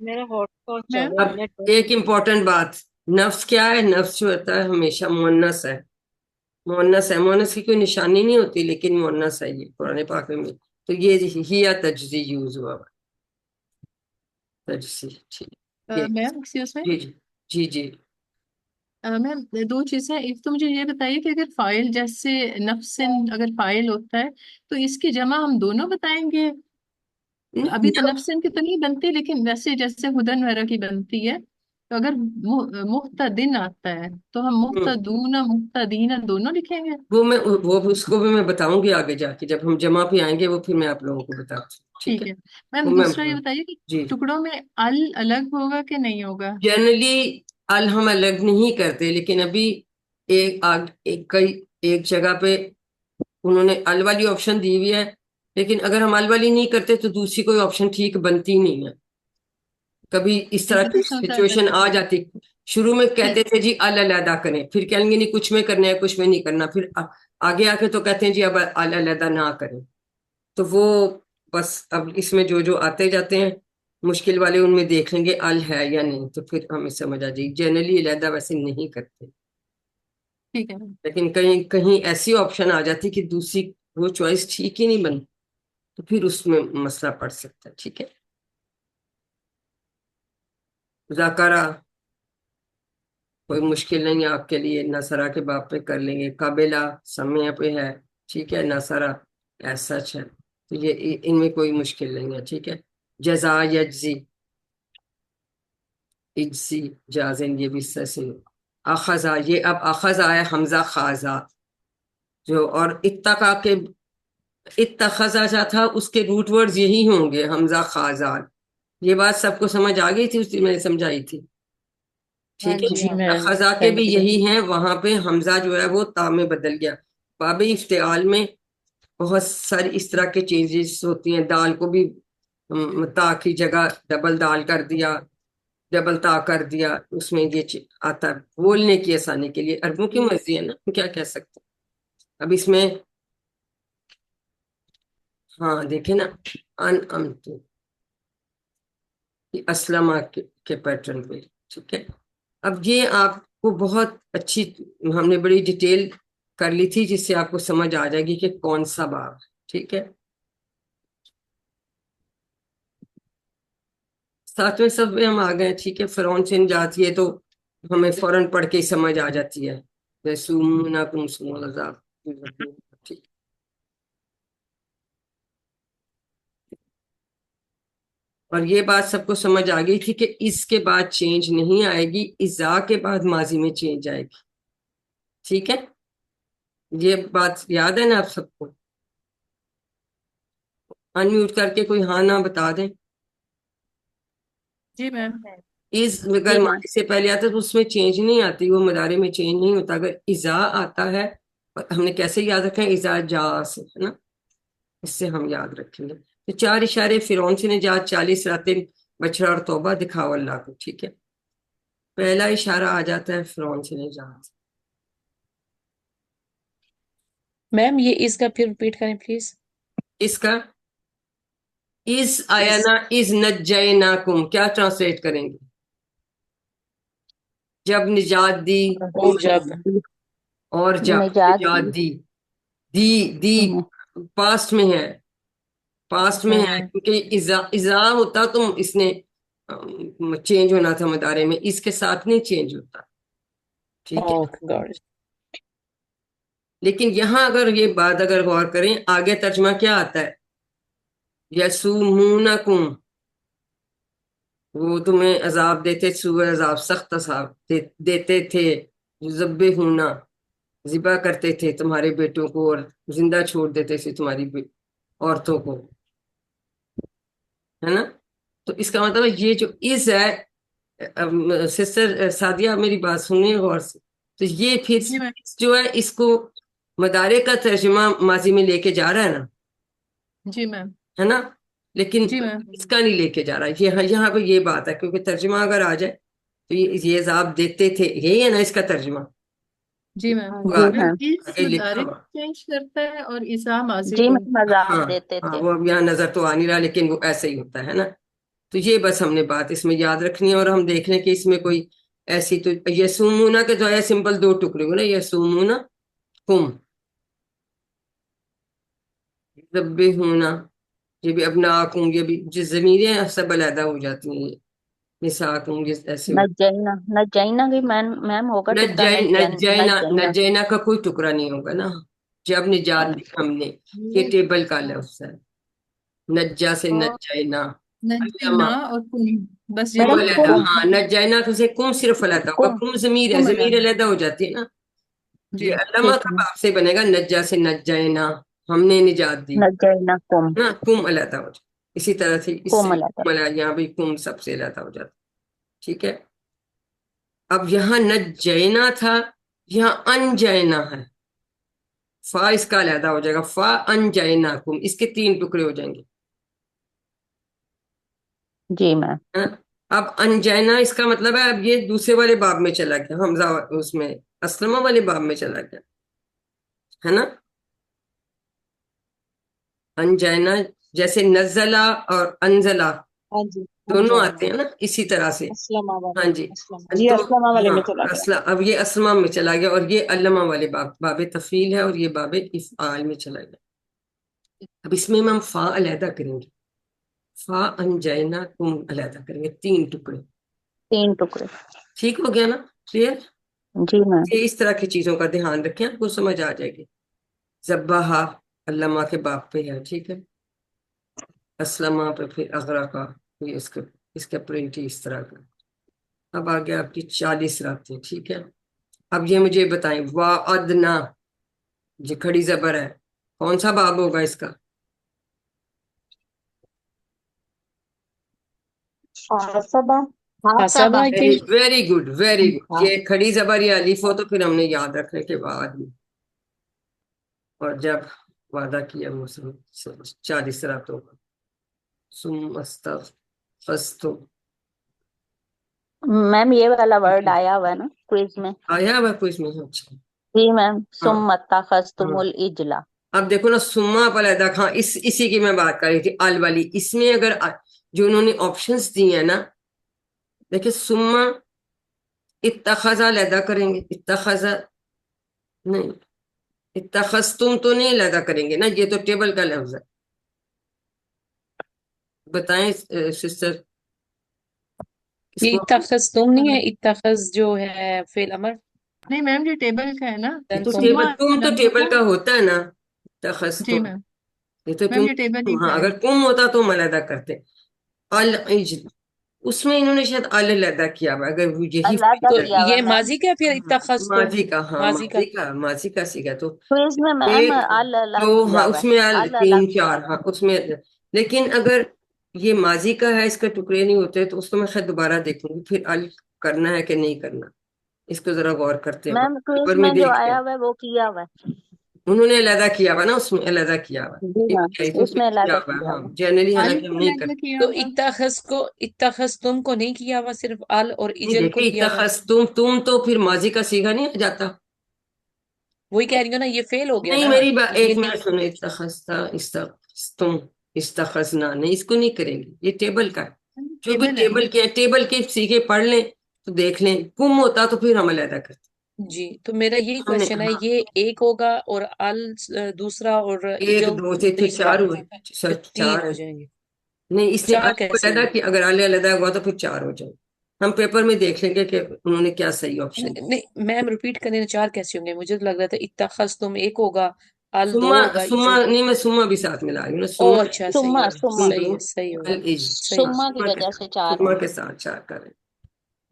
میرا ہاٹ اسپاٹ میم چل رہا اب ہے. ایک امپورٹنٹ بات، نفس کیا ہے؟ نفس جو ہوتا ہے ہمیشہ مؤنث ہے. مؤنث ہے، مؤنث کی کوئی نشانی نہیں ہوتی، لیکن مؤنث ہے یہ قرآن پاک میں. تو یہ ہی تجزی یوز ہوا، تجزی. ٹھیک ہے. میم ایکسکیوز میں جی جی جی جی. میم دو چیزیں. ایک تو مجھے یہ بتائیے کہ اگر فائل جیسے نفسن اگر فائل ہوتا ہے تو اس کی جمع ہم دونوں بتائیں گے؟ ابھی تو نفسن کی تو نہیں بنتی، لیکن ویسے جیسے ہدن وغیرہ کی بنتی ہے، تو اگر محتدن آتا ہے تو ہم محتدون محتدین دونوں لکھیں گے؟ وہ اس کو بھی میں بتاؤں گی آگے جا کے، جب ہم جمع پہ آئیں گے وہ پھر میں آپ لوگوں کو بتاؤں. ٹھیک ٹھیک ہے. ہے. میم وہ میں دوسرا یہ بتائیے کہ جی ٹکڑوں میں ال الگ ہوگا کہ نہیں ہوگا؟ جنرلی ال ہم الگ نہیں کرتے، لیکن ابھی ایک جگہ پہ انہوں نے ال والی آپشن دی ہوئی ہے، لیکن اگر ہم ال والی نہیں کرتے تو دوسری کوئی آپشن ٹھیک بنتی نہیں ہے. کبھی اس طرح کی سچویشن آ جاتی. شروع میں کہتے تھے جی ال علیحدہ کریں، پھر کہیں گے نہیں کچھ میں کرنا ہے کچھ میں نہیں کرنا، پھر آگے آ کے تو کہتے ہیں جی اب ال علیحدہ نہ کریں. تو وہ بس اب اس میں جو جو آتے جاتے ہیں مشکل والے، ان میں دیکھ لیں گے ال ہے یا نہیں، تو پھر ہمیں سمجھ آ جائے گی. جنرلی علیحدہ ویسے نہیں کرتے، ٹھیک ہے. لیکن کہیں کہیں ایسی آپشن آ جاتی کہ دوسری وہ چوائس ٹھیک ہی نہیں بنی، تو پھر اس میں مسئلہ پڑ سکتا ہے. ٹھیک ہے. ذکرہ کوئی مشکل نہیں ہے آپ کے لیے، نصرہ کے باب پہ کر لیں گے. قابلہ سمیہ پہ ہے، ٹھیک ہے. نصرہ ایز سچ ہے، تو یہ ان میں کوئی مشکل نہیں ہے. ٹھیک ہے. جزا یجزی، اجزی جازن، یہ بھی سے. اخذا، یہ اب اخذ آیا حمزہ خاصا جو، اور اتقا کے اتخذا جا تھا اس کے روٹ ورڈز یہی ہوں گے، حمزہ خاصا. یہ بات سب کو سمجھ آ گئی تھی، اس دن میں نے سمجھائی تھی. ٹھیک ہے. جی میم. خزا کے بھی یہی ہیں، وہاں پہ حمزہ جو ہے وہ تا میں بدل گیا. باب افتعال میں بہت ساری اس طرح کے چینجز ہوتی ہیں. دال کو بھی تا کی جگہ ڈبل دال کر دیا, ڈبل تا کر دیا, اس میں یہ آتا ہے بولنے کی آسانی کے لیے. عربوں کی مرضی ہے نا, ہم کیا کہہ سکتے ہیں. اب اس میں ہاں دیکھیں نا, ان امتو اسلم کے پیٹرن پہ, ٹھیک ہے. اب یہ آپ کو بہت اچھی, ہم نے بڑی ڈیٹیل کر لی تھی جس سے آپ کو سمجھ آ جائے گی کہ کون سا باب ہے, ٹھیک ہے. ساتویں صف میں ہم آ گئے, ٹھیک ہے. فرعون سے جاتی ہے تو ہمیں فوراً پڑھ کے ہی سمجھ آ جاتی ہے. یسومونکم سوء العذاب, ٹھیک. اور یہ بات سب کو سمجھ آ گئی تھی کہ اس کے بعد چینج نہیں آئے گی, اذا کے بعد ماضی میں چینج آئے گی, ٹھیک ہے. یہ بات یاد ہے نا آپ سب کو؟ ان میوٹ کر کے کوئی ہاں نہ بتا دیں. جی میم. از اگر ماضی سے پہلے آتا ہے تو اس میں چینج نہیں آتی, وہ مضارع میں چینج نہیں ہوتا. اگر اذا آتا ہے, ہم نے کیسے یاد رکھا ہے؟ اذا جا سے, ہے نا, اس سے ہم یاد رکھیں گے. تو 4 اشارے فرعون سے نجات, 40 راتیں بچڑا اور توبہ دکھاؤ اللہ کو, ٹھیک ہے. پہلا اشارہ آ جاتا ہے فرعون سے نجات. میم یہ اس کا پھر ریپیٹ کریں پلیز. اس کا از آیا نا, از نجیناکم کیا ٹرانسلیٹ کریں گے؟ جب نجات دی, اور جب اور جب نجات نجات دی پاسٹ میں ہے, پاسٹ میں ہے, کیونکہ اذا ہوتا تو اس نے چینج ہونا تھا مدارے میں, اس کے ساتھ نہیں چینج ہوتا, ٹھیک ہے. لیکن یہاں اگر یہ بات اگر غور کریں, آگے ترجمہ کیا آتا ہے؟ یسومونکم, وہ تمہیں عذاب دیتے, سوء عذاب, سخت عذاب دیتے تھے. یذبحون, ذبح کرتے تھے تمہارے بیٹوں کو اور زندہ چھوڑ دیتے تھے تمہاری عورتوں کو, ہے نا. تو اس کا مطلب یہ جو از ہے, سسٹر سعدیہ میری بات سنیے غور سے, تو یہ پھر جی میم. جو ہے اس کو مدارے کا ترجمہ ماضی میں لے کے جا رہا ہے نا, جی میم. ہے نا. لیکن جی میم. اس کا نہیں لے کے جا رہا, یہاں پہ یہ بات ہے, کیونکہ ترجمہ اگر آ جائے تو یہ عذاب دیتے تھے, یہی ہے نا اس کا ترجمہ. جی میم. آگے میم اس لکھا مدارک ہوا, چینج کرتا ہے اور اذا ماضی جی کو. میں مذاق ہاں دیتے ہاں, تھے. وہ اب یہاں نظر تو آ نہیں رہا, لیکن وہ ایسے ہی ہوتا ہے نا. تو یہ بس ہم نے بات اس میں یاد رکھنی ہے, اور ہم دیکھ لیں کہ اس میں کوئی ایسی, تو یسومونا کے جو ہے سمپل 2 ٹکڑے ہوئے نا, یسومونا کم, یذبحون, یہ بھی ابناکم, یہ بھی جو ضمیریں سب علیحدہ ہو جاتی ہیں, نساکم ایسے ہو. نجینا بھی میم ہوگا ٹکڑا نجینا, نجینا. نجینا کا کوئی ٹکڑا نہیں ہوگا نا. جب نجات دی ہم نے, یہ ٹیبل کا لفظ ہے, نجا سے نجینا. نجینا اور کن, بس کم میڈم یہی علیحدہ, کم ہاں نجینا سے کم صرف علیحدہ ہوگا, کم کم ضمیر ہے, کم ضمیر علیحدہ. علیحدہ ہو جاتی ہے نا. جی یہ علامہ ٹھیک کا ہے. باب سے بنے گا, نجا سے نجینا, ہم نے نجات دی نجینا کم نا, کم علیحدہ ہو جاتا. اسی طرح سے اس سے کم علیحدہ. یہاں بھی کم سب سے علیحدہ ہو جاتا, ٹھیک ہے. اب یہاں نجینا تھا, یہاں انجینا ہے, فا اس کا علیحدہ ہو جائے گا, فا انجیناکم, اس کے 3 ٹکڑے ہو جائیں گے. جی میم. ہاں؟ اب انجینا اس کا مطلب ہے, اب یہ دوسرے والے باب میں چلا گیا, حمزہ اس میں اسلمہ والے باب میں چلا گیا, ہے نا. انجینا جیسے نزلہ اور انزلہ ہاں جی دونوں آتے ہیں نا اسی طرح سے. اسلم آباد. ہاں جی, اسلم یہ تو اسلمہ والے میں ہاں چلا گیا. اب یہ اسلمہ میں چلا گیا, اور یہ علمہ والے باب تفعیل ہے, اور یہ باب افعال میں چلا گیا. اب اس میں ہم فا علیحدہ کریں گے, فا انجینا کم علیحدہ کریں گے, 3 ٹکڑے, 3 ٹکڑے. ٹھیک ہو گیا نا, کلیئر. جی میم. یہ اس طرح کی چیزوں کا دھیان رکھیں, آپ کو سمجھ آ جائے گی. ذبحہ علامہ کے باب پہ ہے, ٹھیک ہے. اسلمہ پہ پھر اغرقہ, یہ اس کا پرنٹ ہی اس طرح کا. اب آگے آپ کی 40 راتیں, ٹھیک ہے. اب یہ مجھے بتائیں, وعدنا, یہ کھڑی زبر ہے, کون سا باب ہوگا اس کا؟ حاسبہ. حسب I very think. Very good, very good. یہ کھڑی زبر یا الف ہو تو پھر ہم نے یاد رکھنے کے بعد اور جب وعدہ کیا موسم سے 40 راتوں کا ثم استغفرتم میم یہ والا ورڈ آیا ہوا ہے نا کوئز میں؟ آیا ہوا کوئی اس میں؟ اچھا جی میم، ہاں ثم اتخذتم ہاں العجل. اب دیکھو نا سما پر علیحدہ ہاں اسی کی میں بات کر رہی تھی آل والی. اس میں اگر جو انہوں نے آپشنس دیے ہیں نا دیکھیں سما اتخذا علیحدہ کریں گے اتخذا نہیں اتخذتم تو نہیں علیحدہ کریں گے نا یہ تو ٹیبل کا لفظ ہے. بتائیں سسٹر اس یہ کو اتخذتم نہیں ہے، اتخذ جو ہے فعل امر نہیں میم یہ ٹیبل کا ہے نا. دین تو تم ٹیبل سما تم تو لفظ ٹیبل ہے. کا ہوتا ہے نا جی اتخذتم میم. یہ تو میم تم یہ ٹیبل ہی ہاں کا ہے. اگر تم ہوتا تو ہم علیحدہ کرتے. العجل اس میں انہوں نے شاید علیحدہ کیا ہوا اگر وہ یہی علیحدہ تو کیا ہوا یہ میم. ماضی کا پھر اتخذتم ماضی کا ہاں ماضی کا ماضی کا سیکھا تو کوئز میں میم ایک الگ تو کیا ہاں ہوا اس ہے، میں الگ تین کیا چار ہاں اس میں. لیکن اگر یہ ماضی کا ہے اس کے ٹکڑے نہیں ہوتے تو اس کو میں خیر دوبارہ دیکھوں گی پھر کرنا ہے کہ نہیں کرنا اس کو ذرا غور کرتے ہیں میم. کوئز پیپر میں میں جو دیکھتے ہیں. آیا ہوا ہے وہ کیا ہوا ہے. انہوں نے علیحدہ کیا ہوا نا اس میں علیحدہ کیا ہوا جی میم اس اس میں میں کیا علیحدہ ہوا ہے کیا ہاں ہوا جنرلی ال حالانکہ ہم کو نہیں علیحدہ کرتے. کیا تو ہوا. اتخذتم کو نہیں کیا ہوا، صرف ال اور نہیں اجل کو دیکھیں کیا ہوا ہے. تم تو پھر ماضی کا سیگا نہیں آ جاتا. وہی کہہ رہی ہوں نا، یہ فیل ہو گیا نہیں نا. میری یہ ایک منٹ سنو تم استخذنا نہیں اس کو نہیں کریں گے یہ ٹیبل کا ہے. جو بھی ٹیبل ہے. ٹیبل کے سیکھے پڑھ لیں تو دیکھ لیں کم ہوتا تو پھر ہم علیحدہ کرتے. جی تو میرا یہی ہم نے کوشچن ہے، ہاں یہ ایک ہوگا اور ال دوسرا اور ایک اجل دو سے پھر تیسرا، چار ہوئے پھر تین چار ہو ہے. جائیں گے. نہیں اس نے چار الگ کو کیسے علیحدہ ہوں کی اگر علیحدہ ہوا تو پھر چار ہو جائے. ہم پیپر میں دیکھ لیں گے کہ انہوں نے کیا صحیح آپشن. نہیں میم ریپیٹ کرنے میں چار کیسے ہوں گے؟ مجھے تو لگ رہا تھا اتخذتم ایک ہوگا، ال دو سما ہوگا، سما اجل. نہیں میں سما بھی ساتھ ملا رہی ہوں نا او سما اچھا صحیح سما ہے، سما صحیح ہے، صحیح ہوگا، صحیح. سما کی وجہ سے چار سما ہیں. کے ساتھ چار کریں.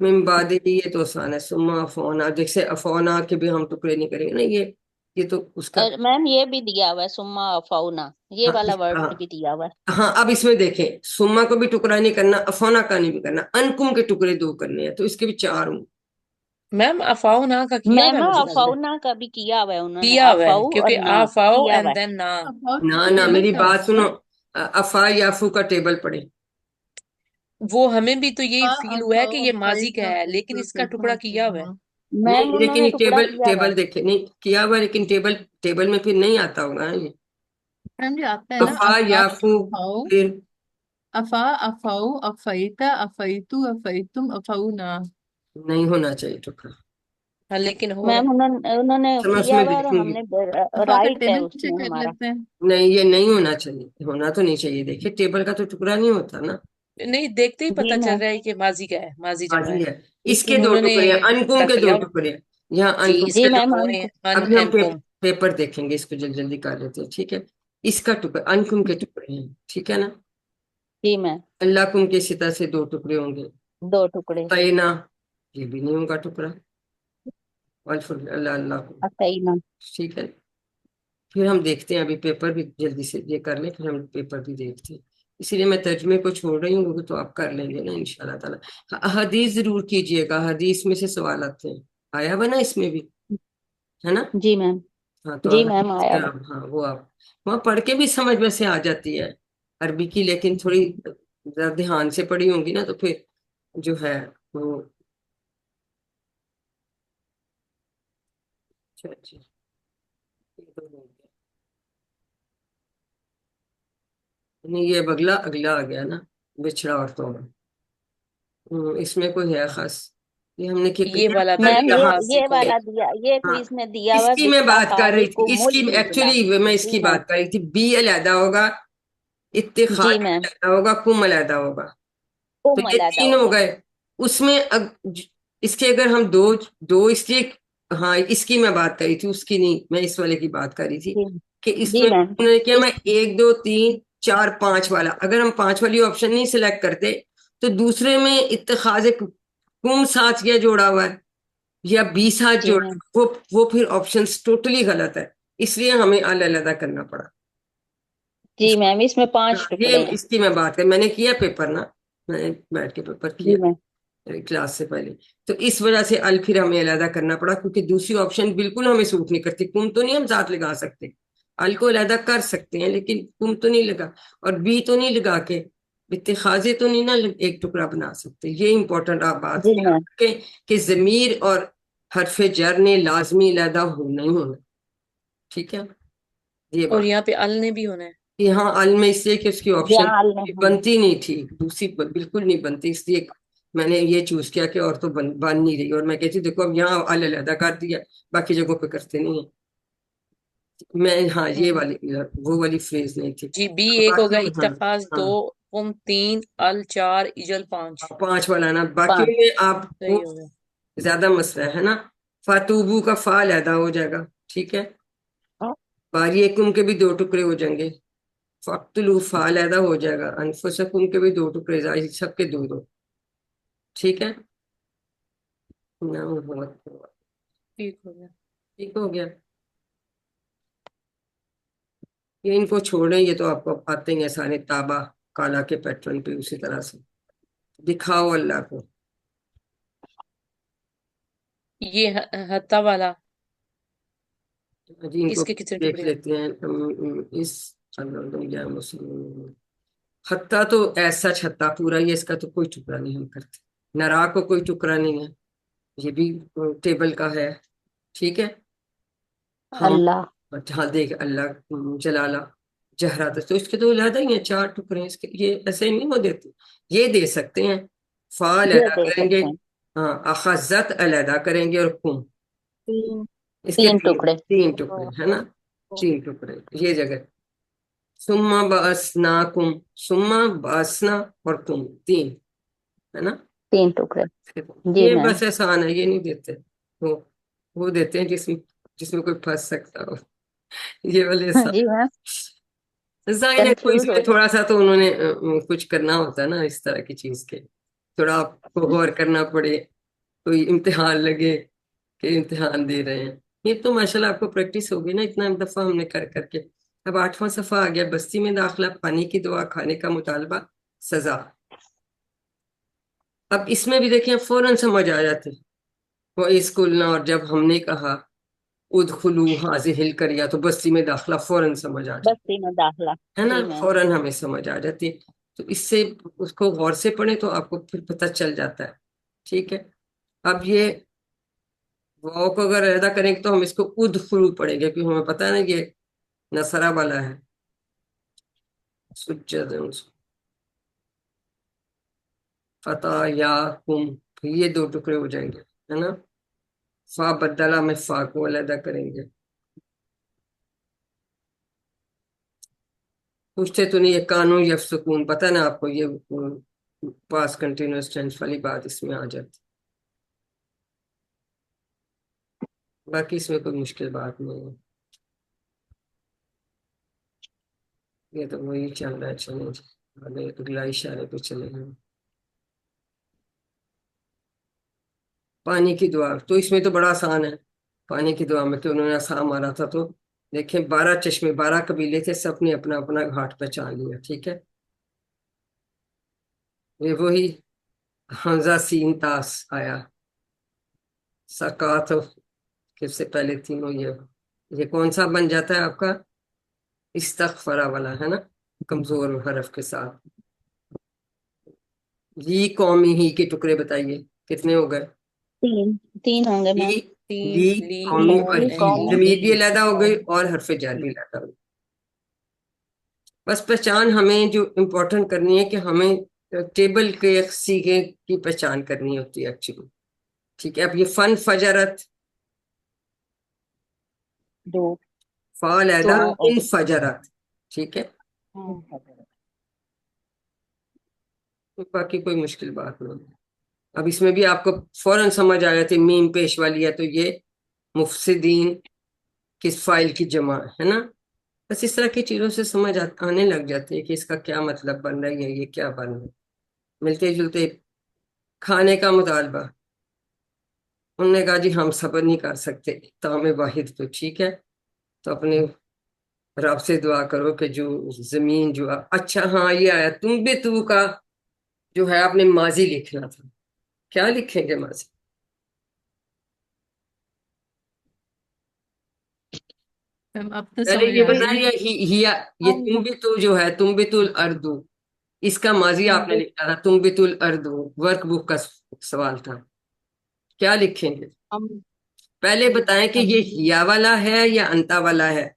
من بعد یہ تو آسان ہے سما افونا جیسے افونا کے بھی ہم ٹکڑے نہیں کریں گے نا یہ تو اس کا. اور میم یہ بھی دیا ہوا ہے سما فونا، یہ ہاں والا ورڈ بھی دیا ہوا ہے. ہاں اب اس میں دیکھیں سما کو بھی ٹکڑا نہیں کرنا افونا کا نہیں بھی کرنا انکم کے ٹکڑے دو کرنے ہیں تو اس کے بھی چار ہوں. میم افاؤنا کا کیا ہوا میم ہے، مجھے لگ رہا ہے افونا کا بھی کیا ہوا ہے انہوں نے، کیا ہوا ہے، افو اور کیونکہ نا آفاؤ کیا ہوا اینڈ ہے. دین نا. نہ ٹیبل میری کا بات ہوتا سنو ہے. افا یافو کا ٹیبل پڑھے. وہ ہمیں بھی تو یہی ہاں فیل ہوا ہے کہ افاؤ یہ ماضی کا افیتا ہے، لیکن اس کا ٹکڑا کیا ہوا ہے. میم نہیں انہوں لیکن نے یہ ٹکڑا کیا ہوا ٹیبل ہے. دیکھے نہیں کیا ہوا لیکن ٹیبل میں پھر نہیں آتا ہوگا یہ میم یہ آتا ہے نا افا افا یافو افاؤ پھر افا افاؤ افیتا افیتو افیتم افونا. نہیں ہونا چاہیے ٹکڑا. ہاں لیکن ہو رہا میم ہے. انہوں نے اچھا میں اس کیا میں ہوا ہے اور دیکھوں ہم گی. نے افا کا رائٹ ہے ٹیبل اس چیک میں کر ہمارا. لیتے ہیں. نہیں یہ نہیں ہونا چاہیے ہونا تو نہیں چاہیے دیکھیے ٹیبل کا تو ٹکڑا نہیں ہوتا نا نہیں دیکھتے ہی جی پتہ چل میم. رہا ہے کہ ماضی کا ہے، ماضی جمع ہے. ماضی ہے. اس کے لیکن دو انہوں نے ٹکڑے ہیں انکم کے دو داخلہ ٹکڑے ہیں یہاں جی انکم اس جی کے کے تو میم ہو ہم رہے کو. ہیں ان ابھی ہم اینڈ کوم. پیپر دیکھیں گے اس کو جلدی جلدی کر لیتے ہیں ٹھیک ہے. اس کا ٹکڑا انکم کے ٹکڑے ہیں ٹھیک ہے نا. جی میم اللہ کم کے سطح سے دو ٹکڑے ہوں گے. دو ٹکڑے. قینا یہ بھی نہیں ہوگا ٹکڑا. اللہ اللہ کو افینا. ٹھیک ہے. پھر ہم دیکھتے ہیں ابھی پیپر بھی جلدی سے یہ کر لیں پھر ہم پیپر بھی دیکھتے ہیں. اسی لیے میں ترجمے کو چھوڑ رہی ہوں تو آپ کر لیں گے نا انشاءاللہ تعالی. حدیث ضرور کیجئے گا حدیث میں سے سوال آتے ہیں آیا ہوا نا اس میں بھی ہے نا. جی میم. ہاں تو جی میم حدیث آیا سے ہوا. ہاں وہ آپ وہاں پڑھ کے بھی سمجھ میں سے آ جاتی ہے عربی کی لیکن تھوڑی ذرا دھیان سے پڑھی ہوں گی نا تو پھر جو ہے وہ اچھا اچھا نہیں یہ اب اگلا آ گیا نا بچھڑا عورتوں میں. اس میں کوئی ہے خاص یہ ہم نے یہ والا بھی میم یہاں یہ اتخاذکم. والا دیا، یہ ہاں کوئز میں دیا اس ہوا کی میں بات کر رہی تھی باتخاذکم اس کی العجلہ. ایکچولی میں اس جی کی میم. بات کر رہی تھی بی علیحدہ ہوگا اتخاذ جی میم. علیحدہ ہوگا کم علیحدہ ہوگا تو ام یہ علیحدہ تین ہو ہوگا. گئے. اس میں اس کے اگر ہم دو اس کی ہاں اس کی میں بات کری تھی اس کی نہیں میں اس والے کی بات کر رہی تھی جی کہ اس جی میں میم. انہوں نے کیا اس میں 1 2 3 4 5 والا اگر ہم 5 والی آپشن نہیں سلیکٹ کرتے تو دوسرے میں اتخاذ کم ساتھ کیا جوڑا ہوا ہے یا 20 ہاتھ جی جوڑا میم. وہ پھر آپشنز ٹوٹلی غلط ہے اس لیے ہمیں علیحدہ کرنا پڑا. جی میم اس میں 5 ٹکڑے یہ ہیں. اس کی میں بات کر میں نے کیا پیپر نا میں نے بیٹھ کے پیپر جی کیا میم. کلاس سے پہلے تو اس وجہ سے پھر ہمیں علیحدہ کرنا پڑا کیونکہ دوسری آپشن بالکل ہمیں سوٹ نہیں کرتی کم تو نہیں ہم ساتھ لگا سکتے ال کو علیحدہ کر سکتے ہیں لیکن کم تو نہیں لگا، اور بی تو نہیں لگا کے اتخاذی تو نہیں نا ایک ٹکڑا بنا سکتے. یہ امپورٹنٹ آپ بات جی یاد میم. رکھیں کہ ضمیر اور حرف جر نے لازمی علیحدہ ہونا ہی ہونا. ٹھیک ہے یہ اور بات. یہاں پہ ال نے بھی ہونا ہے. یہاں ال میں اس لیے کہ اس کی آپشن جہاں ال نہیں ہونا. بنتی نہیں تھی، دوسری بالکل نہیں بنتی، اس لیے میں نے یہ چوز کیا کہ اور تو بن نہیں رہی، اور میں کہتی دیکھو اب یہاں ال علیحدہ کر دیا، باقی جگہوں پہ کرتے نہیں ہیں. میں ہاں یہ ہوں. والی وہ والی فریز نہیں تھی. جی بی ایک ہو گیا، باقی ہاں اتخاذ ہاں 2، قم 3، ال 4، اجل 5. 5 والا نا، باقی 5. میں آپ کو صحیح ہو گیا. زیادہ مسئلہ ہے نا. فاتوبو کا فا علیحدہ ہو جائے گا. ٹھیک ہے. باریکم کے بھی 2 ٹکڑے ہو جائیں گے. فقتلوا فا علیحدہ ہو جائے گا. انفسکم کے بھی 2 ٹکڑے، سب کے 2 2. ٹھیک ہے. ٹھیک ہو گیا. ٹھیک ہو گیا. یہ ان کو چھوڑیں، یہ تو آپ کو آتے ہیں سارے تابع کالا کے پیٹرن پہ اسی طرح سے. دکھاؤ اللہ کو. یہ حتہ والا جی ان کو اس کے کتنے دیکھ ٹکڑے ہیں؟ لیتے ہیں. اس حتیٰ تو ایسا حتیٰ پورا ہی ہے، اس کا تو کوئی ٹکڑا نہیں ہم کرتے. نرا کو کوئی ٹکڑا نہیں ہے، یہ بھی ٹیبل کا ہے. ٹھیک ہے. ہم اللہ. ہاں دیکھ اللہ جلالہ جہرات، تو اس کے تو علیحدہ ہی ہیں 4 ٹکڑے ہیں اس کے. یہ ایسے نہیں ہو دیتے، یہ دے سکتے ہیں. فا یہ علیحدہ دے کریں گے، سکتے ہیں. ہاں اخذت علیحدہ کریں گے، اور کم 3. اس کے 3 تین ٹکڑے. 3 ٹکڑے ہے نا. 3 ٹکڑے یہ جگہ. ثم بعثناکم، ثم بعثنا اور تم 3 ہے نا. 3 ٹکڑے. جی یہ میم. بس آسان ہے، یہ نہیں دیتے. وہ دیتے ہیں جس میں کوئی پھنس سکتا ہو. یہ والے جی میم. ظاہر ہے تو اس کنفیوز ہو میں تھوڑا سا تو انہوں نے کچھ کرنا ہوتا ہے نا اس طرح کی چیز کے. تھوڑا آپ کو غور کرنا پڑے، کوئی امتحان لگے کہ امتحان دے رہے ہیں. یہ تو ماشاءاللہ آپ کو پریکٹس ہوگی نا، اتنا دفعہ ہم نے کر کے. اب 8واں صفحہ آ گیا. بستی میں داخلہ، پانی کی دعا، کھانے کا مطالبہ، سزا. اب اس میں بھی دیکھیں فوراً سمجھ آ جاتے. وہ اسکولنا، اور جب ہم نے کہا ادخلو حاضح القریہ تو بستی میں داخلہ فوراً سمجھ آ جاتا بستی میں داخلہ. ہے نا، جی میم. فوراً ہمیں سمجھ آ جاتی. تو اس سے اس کو غور سے پڑھیں تو آپ کو پھر پتہ چل جاتا ہے. ٹھیک ہے. اب یہ واو کو اگر علیحدہ کریں گے تو ہم اس کو ادخلو پڑھیں گے، کیونکہ ہمیں پتہ ہے نا یہ نصرہ والا ہے. سجد فتح یا کم، یہ 2 ٹکڑے ہو جائیں گے ہے نا. فا بدلہ میں فا کو علیحدہ کریں گے. پوچھتے تو نہیں یہ قانون یفسکون، پتہ نا آپ کو یہ پاس کنٹینیوس ٹینس والی بات اس میں آ جاتی. باقی اس میں کوئی مشکل بات نہیں ہے. یہ تو وہی چل رہا ہے. چلیں جی اگلا اشارے پہ چلے ہیں. پانی کی دعا تو اس میں تو بڑا آسان ہے. پانی کی دعا میں تو انہوں نے آسان مارا تھا. تو دیکھیں 12 چشمے، 12 قبیلے تھے، سب نے اپنا اپنا گھاٹ پہچان لیا. ٹھیک ہے. یہ وہی حمزہ سین تاس آیا. سکات کے سے پہلے تینوں یہ کون سا بن جاتا ہے آپ کا؟ استغفرا والا ہے نا، کمزور حرف کے ساتھ. لی قومی ہی کے ٹکڑے بتائیے کتنے ہو گئے؟ 3 ہوں گے لی میم. 3 لی لی قومی اور لی ہی، قوم. ضمیر بھی علیحدہ ہو گئی اور حرف جر بھی علیحدہ ہو گئی. بس پہچان ہمیں جو امپورٹنٹ کرنی ہے کہ ہمیں ٹیبل کے سیگے کی پہچان کرنی ہوتی ہے ایکچولی. ٹھیک ہے. اب یہ فن فجرت 2. فا علیحدہ، تو ان فجرت. ٹھیک ہے. باقی کوئی مشکل بات نہیں. اب اس میں بھی آپ کو فوراً سمجھ آ جاتی. میم پیش والی ہے تو یہ مفسدین کس فائل کی جمع ہے نا. بس اس طرح کی چیزوں سے سمجھ آنے لگ جاتی ہے کہ اس کا کیا مطلب بن رہا ہے، یہ کیا بن رہا ہے. ملتے جلتے کھانے کا مطالبہ، انہوں نے کہا جی ہم صبر نہیں کر سکتے تام واحد تو. ٹھیک ہے. تو اپنے رب سے دعا کرو کہ جو زمین جو اچھا ہاں یہ آیا تم بھی تو کا جو ہے آپ نے ماضی لکھنا تھا. کیا لکھیں گے ماضی؟ اب تو پہلے سمجھ یہ آ رہی بتائیں ہے. ہیا یہ تم بھی تو جو ہے تم بھی تل اردو، اس کا ماضی آپ نے لکھا تھا تم بھی تل اردو، ورک بک کا سوال تھا، کیا لکھیں گے؟ ہم پہلے بتائیں کہ یہ ہیا والا ہے یا انتا والا ہے؟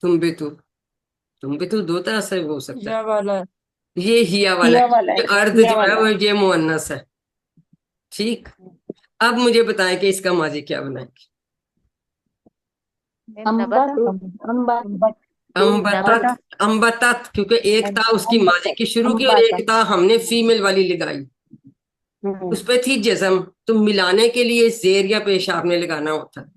تم بھی تو دو طرح سے ہو سکتا یا والا ہے، یہ ہیا والا ہیا ہے، والا یہ ہے، ارد ہیا جو ہے والا وہ ہے. یہ مؤنث ہے، ٹھیک. اب مجھے بتائیں کہ اس کا ماضی کیا بنائیں گے؟ امبت امبت امبتت، نبتا امبتت، کیونکہ ایک تا اس کی امبت ماضی کی شروع کی اور امباتا. ایک تا ہم نے فیمیل والی لگائی، اس پہ تھی جزم، تو ملانے کے لیے زیر یا پیش آپ نے لگانا ہوتا ہے.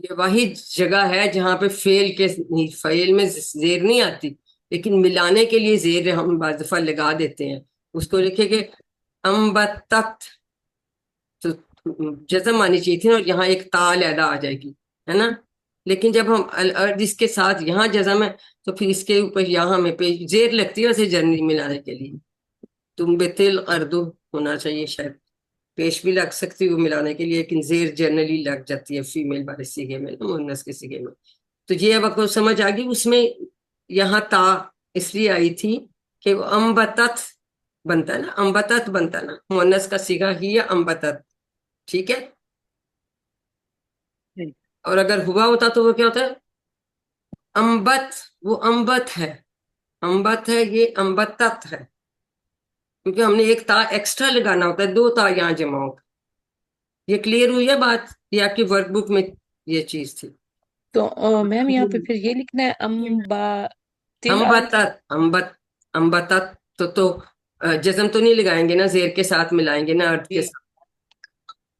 یہ واحد جگہ ہے جہاں پہ فعل میں زیر نہیں آتی، لیکن ملانے کے لیے زیر ہم بعض دفعہ لگا دیتے ہیں. اس کو لکھے کہ امبتت، تو جزم آنی چاہیے تھی اور یہاں ایک تا علیحدہ آ جائے گی، ہے نا. لیکن جب ہم الارض اس کے ساتھ یہاں جزم ہے تو پھر اس کے اوپر یہاں ہمیں زیر لگتی ہے ویسے جرنی ملانے کے لیے. تم بتل اردو ہونا چاہیے، شاید پیش بھی لگ سکتی وہ ملانے کے لیے، لیکن زیر جنرلی لگ جاتی ہے فیمیل والے سیگے میں، مؤنث کے سیگے میں. تو یہ اب آپ کو سمجھ آ گئی، اس میں یہاں تا اس لیے آئی تھی کہ وہ امبتت بنتا ہے نا، امبتت بنتا ہے نا، مؤنث کا سیگا ہی ہے امبتت، ٹھیک ہے. اور اگر ہوا ہوتا تو وہ کیا ہوتا ہے؟ امبت، وہ امبت ہے، امبت ہے، یہ امبتت ہے، کیونکہ ہم نے ایک تا ایکسٹرا لگانا ہوتا ہے، دو تا یہاں جمع ہوتا ہے. یہ کلیئر ہوئی ہے بات؟ یہ آپ کی ورک بک میں یہ چیز تھی. تو میم یہاں پہ پھر یہ لکھنا ہے امبا تل ارد. امبتت تو جزم تو نہیں لگائیں گے نا، زیر کے ساتھ ملائیں گے نا ارد کے جی ساتھ.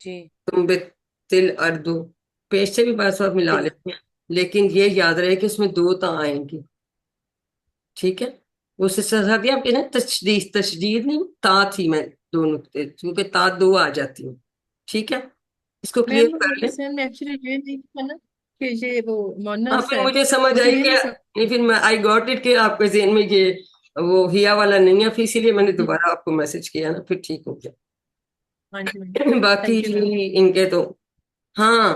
جی تم تل اردو پیش سے بھی بس وقت ملا تل. لیتے ہیں، لیکن یہ یاد رہے کہ اس میں دو تا آئیں گی، ٹھیک ہے. وہ سے سزا دیا آپ کے نا، تشدید نہیں، تا تھی میں دو نقطے، کیونکہ تا دو آ جاتی ہیں، ٹھیک ہے. اس کو کلیئر میم کر لیں. اس میں ایکچولی یہ نہیں تھا نا کہ یہ وہ ہاں مونس پھر ہے. مجھے سمجھ مجھے آئی یہ کہ نہیں نہیں، پھر میں آئی گاٹ اٹ کہ آپ کے ذہن میں یہ وہ ہیا والا نہیں ہے، پھر اسی لیے میں نے دوبارہ آپ کو میسج کیا نا، پھر ٹھیک ہو ہاں جی میم. گیا. باقی تھینک یو میم. ان کے تو ہاں،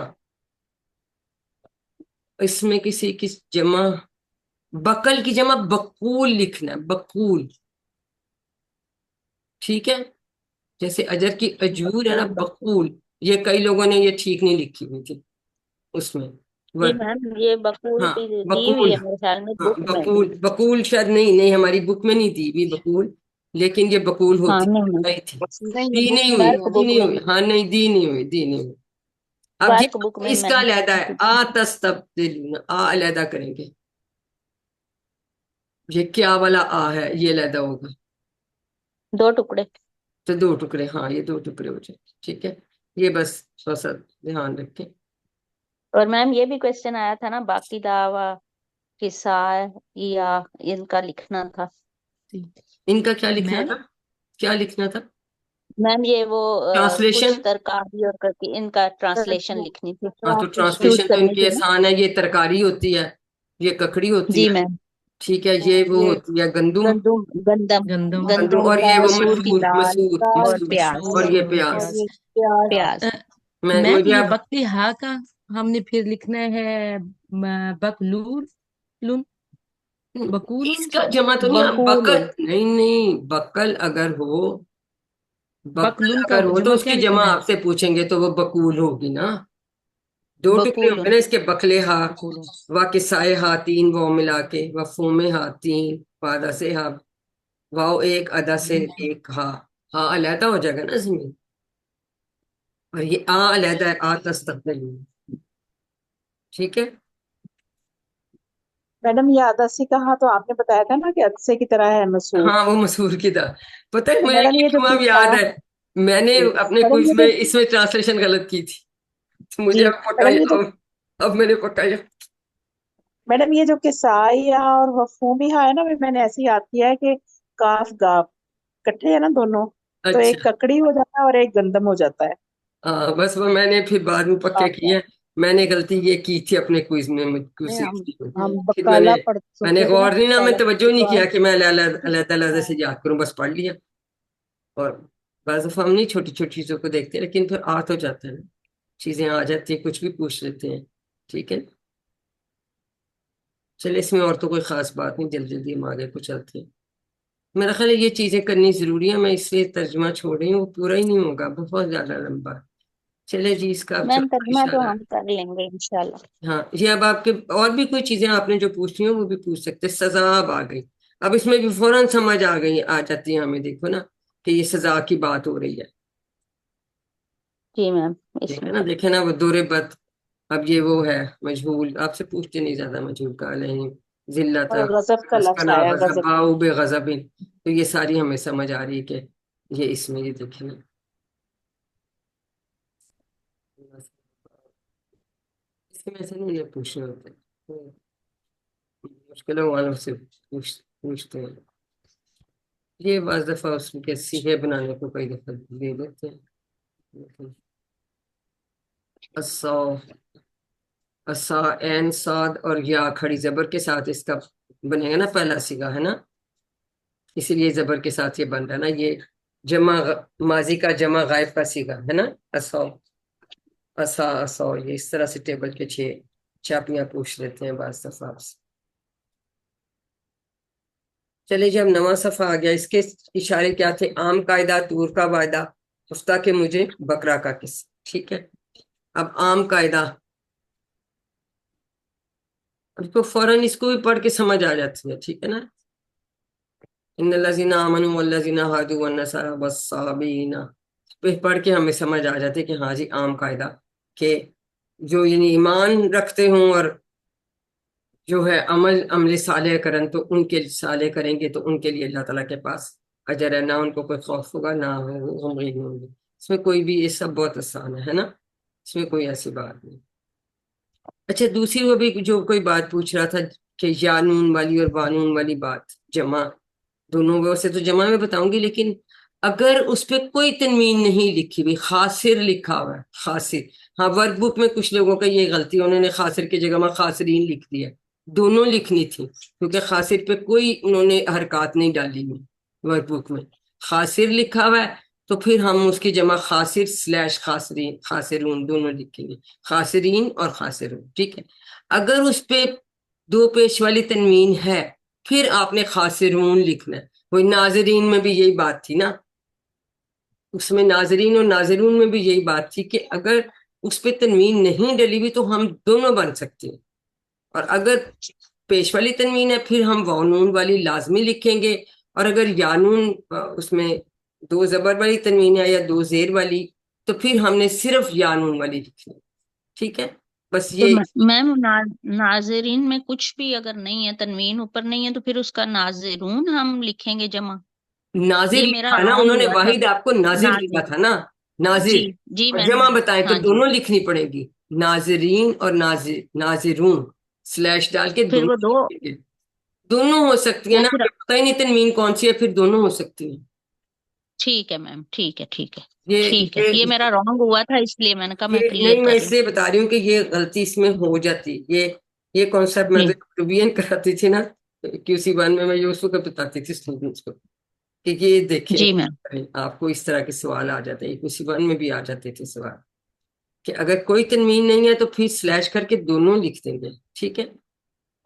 اس میں کسی کی جمع، بکل کی جمع بقول لکھنا ہے، بقول، ٹھیک ہے. جیسے اجر کی اجور ہے نا، بقول، یہ کئی لوگوں نے یہ ٹھیک نہیں لکھی ہوئی تھی اس میں جی ورڈ. میم یہ بقول ہاں بھی دی ہوئی بقول، ہے میرے خیال میں ہاں بک میں. بقول شاید نہیں ہماری بک میں نہیں تھی بھی بقول، لیکن یہ بقول ہاں ہوتی نہیں نہیں تھی. نہیں دی بک نہیں میں ہوئی، نہیں ورک ہے. دی بک نہیں میں ہوئی، ہاں نہیں دی نہیں ہوئی، دی نہیں ہوئی. اب یہ ورک بک میں اس میں کا نے علیحدہ ہے، آ تستبدلون، آ علیحدہ کریں گے، یہ کیا والا آ ہے یہ علیحدہ ہوگا. دو ٹکڑے. تو دو ٹکڑے، ہاں یہ دو ٹکڑے ہو جائیں، ٹھیک ہے. یہ بس تھوڑا سا دھیان رکھیں. اور میم یہ بھی کوشچن آیا تھا نا، باقی دعویٰ قصہ یا ان کا لکھنا تھا. ان کا کیا لکھنا میم تھا؟ کیا لکھنا تھا؟ میم یہ وہ ٹرانسلیشن. کچھ ترکاری اور کرتی ان کا ٹرانسلیشن لکھنی تھی، ہاں تو چوز ٹرانسلیشن تو ان کرنی کی تھی نا. آسان ہے، یہ ترکاری ہوتی ہے، یہ ککڑی ہوتی جی ہے، میم. ٹھیک ہے. یہ وہ یہ ہوتی ہے گندم، گندم گندم گندم گندم، گندم اور یہ وہ مسور کی دال مسور اور مسور، پیاز. اور یہ اور پیاز. یہ پیاز. پیاز. میم مجھے یہ اب بکری ہا کا ہم نے پھر لکھنا ہے بکلور لون اس بکولن کا جمع تو نہیں، بقول. بکل نہیں، بکل اگر ہو، بکل بکلون کا اگر ہو تو جمع اس کیا کی جمع لکھنا ہے؟ آپ سے پوچھیں گے تو وہ بکول ہوگی نا. دو ٹکڑے ہوں گے بقول. نا اس کے، بکلے ہا بکولن. و کسائے ہا، تین وہ ملا کے، وفوم ہا تین، وعدہ سے ہا، واؤ ایک، ادا سے ایک، ہا، ہا علیحدہ ہو جائے گا نا زمین، اور یہ آ علیحدہ ہے، آ تستقبلون، ٹھیک ہے. میڈم یہ عدسی کہا تو آپ نے بتایا تھا نا کہ عدسے کی طرح ہے مسور. ہاں وہ مسور کی دا، پتہ ہے مجھے میڈم یہ یہ جو کیوں اب قصہ، یاد ہے، میں نے اپنے میڈم کوئز یہ میں جو اس میں ٹرانسلیشن غلط کی تھی، تو مجھے جی اب پکا، میڈم یہ جو اب میں نے پکا. میڈم یہ جو قصائیہ اور وفومیہ ہے نا، میں نے ایسے یاد کیا ہے کہ کاف گاف کٹھے ہیں نا دونوں، تو اچھا ایک ککڑی ہو جاتا ہے اور ایک گندم ہو جاتا ہے. ہاں بس وہ میں نے پھر بعد میں پکے کاف کیے، میں نے غلطی یہ کی تھی اپنے کوئز میں، مجھ کو میں سیکھتی ہوں. ہم پھر میں بکالا نے پڑھ میں نے سوچتے تھے نا، غور نہیں نہ، میں بکالا توجہ نہیں کیا بکال. کہ میں اللہ تعالیٰ سے یاد کروں، بس پڑھ لیا. اور بعض دفعہ ہم نہیں چھوٹی چھوٹی چیزوں کو دیکھتے، لیکن پھر آ تو جاتا ہے نا، چیزیں آ جاتی ہیں، کچھ بھی پوچھ لیتے ہیں. ٹھیک ہے. چلے اس میں اور تو کوئی خاص بات نہیں، جلدی جلدی ہم آگے کو چلتے ہیں. میرا خیال ہے یہ چیزیں کرنی ضروری ہے، میں اس لیے ترجمہ چھوڑ رہی ہوں، وہ پورا ہی نہیں ہوگا، بہت زیادہ لمبا. چلے جی اس کا اب میم چلو ترجمہ تو اشارہ. ہم کر لیں گے انشاءاللہ. ہاں یہ اب آپ کے اور بھی کوئی چیزیں آپ نے جو پوچھنی ہو وہ بھی پوچھ سکتے. سزا اب آ گئی، اب اس میں بھی فوراً سمجھ آ جاتی ہے ہمیں، دیکھو نا کہ یہ سزا کی بات ہو رہی ہے. جی میم اس ٹھیک ہے میں نا، دیکھیں نا وہ دور بد. اب یہ وہ ہے مجہول، آپ سے پوچھتے نہیں زیادہ، مجہول کا علیہم ذلت اور غضب کا لفظ مسکنہ آیا، غضب. غضباء بغضب. تو یہ ساری ہمیں سمجھ آ رہی ہے کہ یہ اس میں، یہ دیکھیں نا اس میں ایسے نہیں پوچھنے ہوتے، مشکلوں والوں سے پوچھتے ہیں. یہ بعض دفعہ اس کے صیغے بنانے کو کئی دفعہ دے دیتے ہیں. عین صاد اور یا کھڑی زبر کے ساتھ اس کا بنے گا نا پہلا صیغہ، ہے نا، اسی لیے زبر کے ساتھ یہ بن رہا ہے نا. یہ ماضی کا جمع غائب کا صیغہ ہے نا. اسا یہ اس طرح سے ٹیبل کے 6 چاپیاں پوچھ لیتے ہیں بعض دفعہ آپ سے. چلے جی اب نواں صفحہ آ گیا. اس کے اشارے کیا تھے؟ عام قاعدہ، طور کا وعدہ، ہفتہ کے مجھے، بکرا کا قصہ. ٹھیک ہے. اب عام قاعدہ، اس کو فوراً اس کو بھی پڑھ کے سمجھ آ جاتی ہے. ٹھیک ہے نا. ان الذین آمنوا والذین ہادوا والنصارى والصابئین، پہ پڑھ کے ہمیں سمجھ آ جاتی ہے کہ ہاں جی عام قاعدہ کہ جو یعنی ایمان رکھتے ہوں اور جو ہے عمل صالح کرن تو ان کے صالح کریں گے تو ان کے لیے اللہ تعالیٰ کے پاس اجر ہے، نہ ان کو کوئی خوف ہوگا، نہ وہ غمگین ہوں گے. اس میں کوئی بھی، یہ سب بہت آسان ہے نا، اس میں کوئی ایسی بات نہیں. اچھا دوسری وہ بھی جو کوئی بات پوچھ رہا تھا کہ یا نون والی اور بانون والی بات، جمع دونوں ویسے تو جمع میں بتاؤں گی، لیکن اگر اس پہ کوئی تنوین نہیں لکھی ہوئی، خاسر لکھا ہوا ہے، خاسر. ہاں ورک بک میں کچھ لوگوں کا یہ غلطی، انہوں نے خاسر کی جگہ میں خاسرین لکھ دیا. دونوں لکھنی تھی کیونکہ خاسر پہ کوئی انہوں نے حرکات نہیں ڈالی ہوئی ورک بک میں. خاسر لکھا ہوا ہے تو پھر ہم اس کی جمع خاسر / خاسرین، خاسرون دونوں لکھیں گے، خاسرین اور خاسرون. ٹھیک ہے. اگر اس پہ 2 پیش والی تنوین ہے پھر آپ نے خاسرون لکھنا ہے. وہی ناظرین میں بھی یہی بات تھی نا، اس میں ناظرین اور ناظرون میں بھی یہی بات تھی کہ اگر اس پہ تنوین نہیں ڈلی ہوئی تو ہم دونوں بن سکتے ہیں، اور اگر پیش والی تنوین ہے پھر ہم وانون والی لازمی لکھیں گے، اور اگر یانون اس میں 2 زبر والی تنوین ہے یا 2 زیر والی تو پھر ہم نے صرف یانون والی لکھنی. ٹھیک ہے. بس تو یہ میم ناظرین میں کچھ بھی اگر نہیں ہے، تنوین اوپر نہیں ہے، تو پھر اس کا ناظرون ہم لکھیں گے جمع. ناظر یہ میرا لکھا نا رانگ انہوں نے، ہوا تھا. واحد آپ کو ناظر لکھا ناظر، تھا نا، ناظر. جی جی اور میم. جمع بتائیں تو ہاں جی، دونوں لکھنی پڑے گی، ناظرین اور ناظرون / ڈال کے پھر وہ دونوں دو. لکھیں گے. دونوں ہو سکتی ہیں وہ نا، پھر ہمیں پتہ ہی نہیں تنوین کون سی ہے، پھر دونوں ہو سکتی ہیں. ٹھیک ہے میم، ٹھیک ہے ٹھیک ہے یہ ٹھیک ہے. یہ یہ میرا رانگ ہوا تھا اس لیے میں نے کہا میں یہ کلیئر نہیں، میں کر اس لوں. لیے بتا رہی ہوں کہ یہ غلطی اس میں ہو جاتی. یہ کانسیپٹ میں جی ریویژن کراتی تھی نا QC1 میں یہ اس وقت بتاتی تھی اسٹوڈنٹس کو کہ یہ دیکھیں جی میم. آپ کو اس طرح کے سوال آ جاتے ہیں. QC1 میں بھی آ جاتے تھے سوال کہ اگر کوئی تنوین نہیں ہے تو پھر / کر کے دونوں لکھ دیں گے. ٹھیک ہے.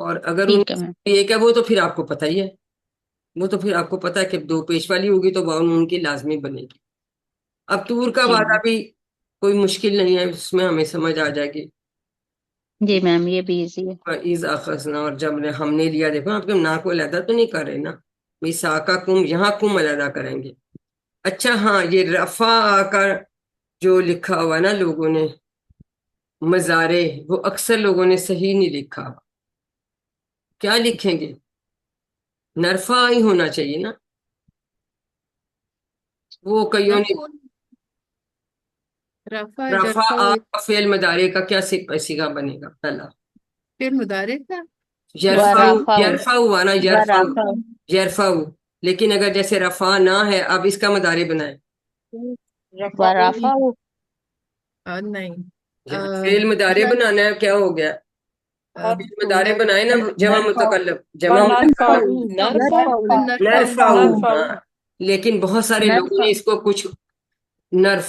اور اگر ان ٹھیک ہے میم. ایک ہے وہ تو پھر آپ کو پتہ ہی ہے، وہ تو پھر آپ کو پتہ ہے کہ 2 پیش والی ہوگی تو واؤن ان کی لازمی بنے گی. اب طور کا جی وعدہ میم. بھی کوئی مشکل نہیں ہے، اس میں ہمیں سمجھ آ جائے گی. جی میم یہ بھی ایزی ہے. از اخذنا، اور جب ہم نے لیا، دیکھو آپ کے نا کو علیحدہ تو نہیں کر رہے نا، میثاقا کم، یہاں کم علیحدہ کریں گے. اچھا ہاں یہ رفع آ کر جو لکھا ہوا نا لوگوں نے مزارے، وہ اکثر لوگوں نے صحیح نہیں لکھا. کیا لکھیں گے؟ نرفع ہی ہونا چاہیے نا. وہ کئیوں نے رفع رفع جرفع آ کا فعل مضارع کا کیا صیغہ بنے گا؟ پہلا پھر مضارع کا یرفع، ورفع یرفع ہوا نا، یرفع، ورفع یرفع. لیکن اگر جیسے رفع نہ ہے، اب اس کا مضارع بنائیں. ورفع. نہیں فعل مضارع بنانا ہے، کیا ہو گیا؟ فعل مضارع بنائے نا، جمع متکلم، جمع متکلم. نرفع نرفع، نرفع. ہاں. لیکن بہت سارے لوگوں نرفع. نے اس کو کچھ نرف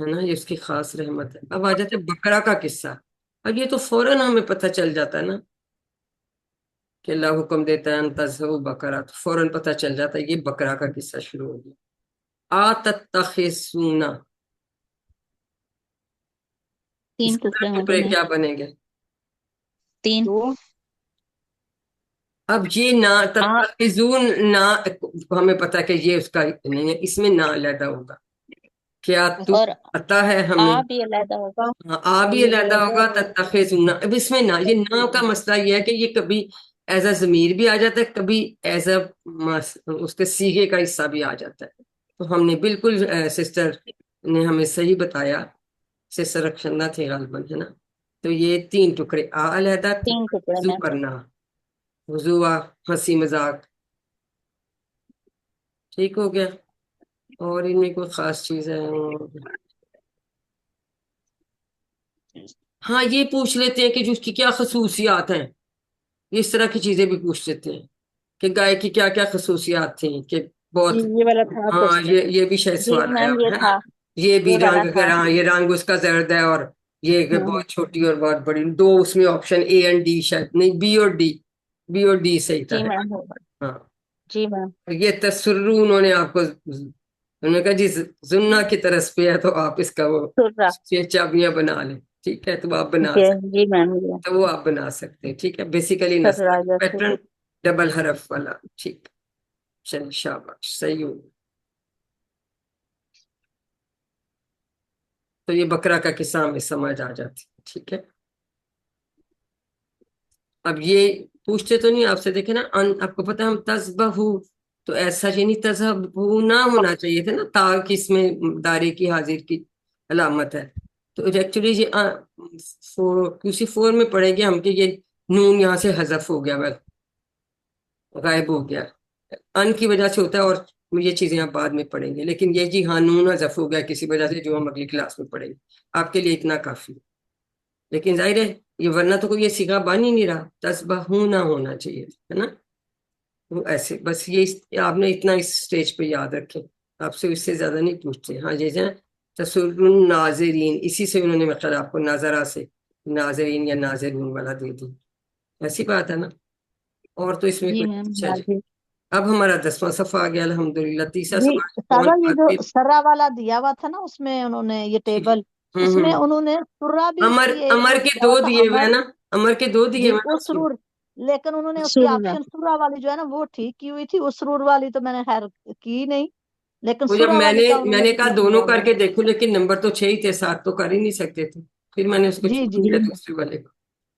ہے نا, یہ اس کی خاص رحمت ہے. اب آ جاتے ہیں بکرا کا قصہ. اب یہ تو فوراً ہمیں پتہ چل جاتا ہے نا کہ اللہ حکم دیتا ہے ان تذبحوا بکرا, تو فوراً پتہ چل جاتا ہے یہ بکرا کا قصہ شروع ہو گیا. تتخذون, اس 3 کے ٹکڑے ہوں گے ٹکڑے میم. کیا بنیں گے؟ 3. دو اب یہ نا آ تتخذون, نا ہمیں پتہ ہے کہ یہ اس کا نہیں ہے, اس میں نا علیحدہ ہوگا. کیا تو اور پتہ ہے ہمیں؟ آ بھی علیحدہ ہوگا. ہاں, آ بھی علیحدہ ہوگا. تتخذون, اب اس میں نا, یہ نا کا مسئلہ یہ ہے کہ یہ کبھی ایز اے ضمیر بھی آ جاتا ہے, کبھی ایز اے اس کے سیغے کا حصہ بھی آ جاتا ہے. تو ہم نے بالکل سسٹر نے ہمیں صحیح بتایا, سسٹر رخشندہ تھے غالباً, ہے نا. تو یہ 3 ٹکڑے, آ علیحدہ, 3 ٹکڑے وضو میم. کرنا, وضو ہنسی مذاق, ٹھیک ہو گیا. اور ان میں کوئی خاص چیز ہے؟ ہاں, یہ پوچھ لیتے ہیں کہ جو اس کی کیا خصوصیات ہیں, اس طرح کی چیزیں بھی پوچھ لیتے ہیں کہ گائے کی کیا کیا خصوصیات تھیں کہ بہت. یہ والا تھا ہاں, کوشچن. یہ بھی شاید جی سوال آیا میم یہ ہے نا. تھا, یہ بھی یہ والا رنگ تھا. ہاں, یہ رنگ اس کا زرد ہے, اور یہ کہ ہاں بہت چھوٹی اور بہت بڑی. 2 اس میں آپشن اے اینڈ ڈی, شاید نہیں, بی اور ڈی, بی اور ڈی صحیح تھا, جی ہے میم ہوگا. نا. ہاں, جی میم. یہ تسرو انہوں نے آپ کو, انہوں نے کہا جی زمنا کی طرف پہ ہے تو آپ اس کا وہ سرا. یہ چابیاں بنا لیں. ٹھیک ہے, تو آپ بنا جی سکتے, جی میم یہ تو وہ آپ بنا سکتے ہیں. ٹھیک ہے, بیسیکلی سرا نسل جیسے. پیٹرن ڈبل حرف والا. ٹھیک, چلیے شاباش, صحیح ہو. تو یہ بکرا کا قصہ ہمیں سمجھ آ جاتی ہے. ٹھیک ہے, اب یہ پوچھتے تو نہیں آپ سے, دیکھیں نا, آپ کو پتا ہے ہم تذبحو, تو ایسا یہ نہیں تذبحو نہ ہونا چاہیے تھا نا, تا کی اس میں دارے کی حاضر کی علامت ہے. تو ایکچولی یہ کسی 4 میں پڑھیں گے ہم کہ یہ نون یہاں سے حذف ہو گیا, غائب ہو گیا, ان کی وجہ سے ہوتا ہے, اور یہ چیزیں آپ بعد میں پڑھیں گے. لیکن یہ جی ہاں نون حذف ہو گیا کسی وجہ سے, جو ہم اگلی کلاس میں پڑھیں گے, آپ کے لیے اتنا کافی. لیکن ظاہر ہے یہ ورنہ تو کوئی یہ صیغہ بن ہی نہیں رہا, تذبحون ہونا چاہیے, ہے نا. وہ ایسے بس یہ آپ نے اتنا اس سٹیج پہ یاد رکھیں, آپ سے اس سے زیادہ نہیں پوچھتے. ہاں یہ جائیں تسر الناظرین, اسی سے انہوں نے مطلب آپ کو ناظرہ سے ناظرین یا ناظرین والا دے دی, ایسی بات ہے نا. اور تو اس میں جی کوئی. میم. اچھا جی, اب ہمارا 10واں صفحہ آ گیا الحمدللہ. تیسرا جی سوال کون سارا یہ جو قاتل؟ سرا والا دیا ہوا تھا نا اس میں انہوں نے یہ جی جی, ٹیبل اس میں انہوں نے سرا بھی اس امر کی ایک امر وہ کے دیا 2 ہوا تھا دیے ہوئے ہیں امر. نا, امر کے 2 دیے جی ہوئے ہیں نا اس میں. اسرور, لیکن انہوں نے اس کی سرنا. آپشن سرا والی جو ہے نا وہ ٹھیک کی ہوئی تھی, اسرور والی تو میں نے خیر کی نہیں, لیکن وہ جب سرا میں والی نے کا انہوں میں نے نے کہا ٹھیک دونوں کیا کر ہوا کے ہے. دیکھو, لیکن نمبر تو 6 ہی تھے, 7 تو کر ہی نہیں سکتے تھے. پھر میں نے اس کو جی چھوڑ جی دیا دوسرے والے کو.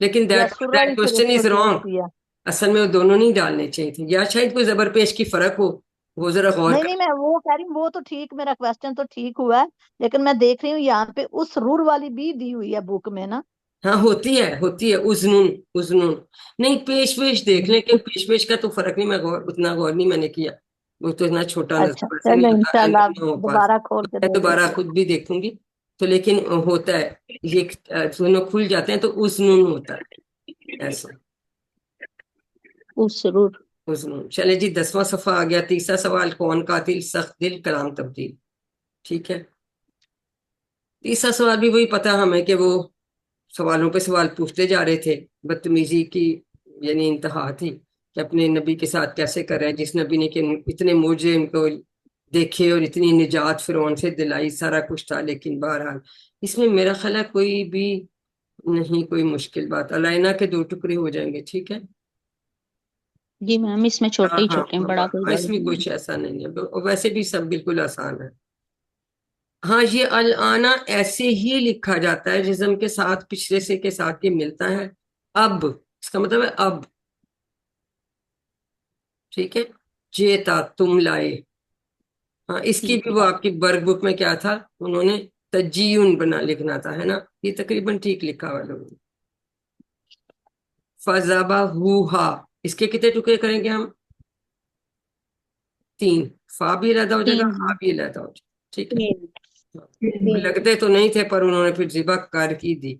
لیکن یا دیٹ سرا ہی پھر اس کوشچن کو از چوز رانگ. کیا. اصل میں وہ دونوں نہیں ڈالنے چاہیے تھے, یا شاید کوئی زبر پیش کی فرق ہو, وہ ذرا غور نہیں کر. نہیں میں وہ کہہ رہی ہوں, وہ تو ٹھیک, میرا کوشچن تو ٹھیک ہوا ہے, لیکن میں دیکھ رہی ہوں یہاں پہ اس رور والی بھی دی ہوئی ہے بک میں نا. ہاں ہوتی ہے ازنون, ازنون نہیں, پیش پیش دیکھ لیں کہ پیش پیش کا تو فرق نہیں, میں اتنا غور نہیں میں نے کیا, وہ تو اتنا چھوٹا اچھا نظر سے چلیں نہیں ہوتا, انشاءاللہ آپ نہیں ہو پاس. دوبارہ کھول کے میں دیکھ دوبارہ لیتے. خود بھی دیکھوں گی. تو لیکن ہوتا ہے یہ دونوں کھل جاتے ہیں تو ازنون ہوتا ہے ایسا, اسرور. ازنون. چلے جی 10واں صفحہ آ گیا. تیسرا سوال کون قاتل سخت دل کلام تبدیل. ٹھیک ہے, تیسرا سوال بھی وہی پتا ہمیں کہ وہ سوالوں پہ سوال پوچھتے جا رہے تھے, بدتمیزی کی یعنی انتہا تھی کہ اپنے نبی کے ساتھ کیسے کر رہے ہیں, جس نبی نے کہ اتنے موجے ان کو دیکھے اور اتنی نجات فرعون سے دلائی, سارا کچھ تھا. لیکن بہرحال اس میں میرا خیال ہے کوئی بھی نہیں کوئی مشکل بات. الائنا کے 2 ٹکڑے ہو جائیں گے, ٹھیک ہے. جی میم اس میں چھوٹے ہی ہاں چھوٹے ہیں, بڑا کوئی بڑا اس میں نہیں. کچھ ایسا نہیں ہے, ویسے بھی سب بالکل آسان ہے. ہاں, یہ الانا ایسے ہی لکھا جاتا ہے جزم کے ساتھ, پچھلے سے کے ساتھ یہ ملتا ہے. اب اس کا مطلب ہے اب, ٹھیک ہے. جیتا تم لائے. ہاں, اس کی ٹھیک بھی ہے. وہ آپ کی برگ بک میں کیا تھا, انہوں نے تجیون بنا لکھنا تھا, ہے نا. یہ تقریباً ٹھیک لکھا ہوا لوگوں نے. فذبحوہا, اس کے کتنے ٹکڑے کریں گے ہم؟ 3. فا بھی علیحدہ ہو جائے گا, 3 ہا بھی علیحدہ ہو جائے گا, ٹھیک ہے. 3. لگتے تو نہیں تھے پر انہوں نے پھر ذبح کر کی دی.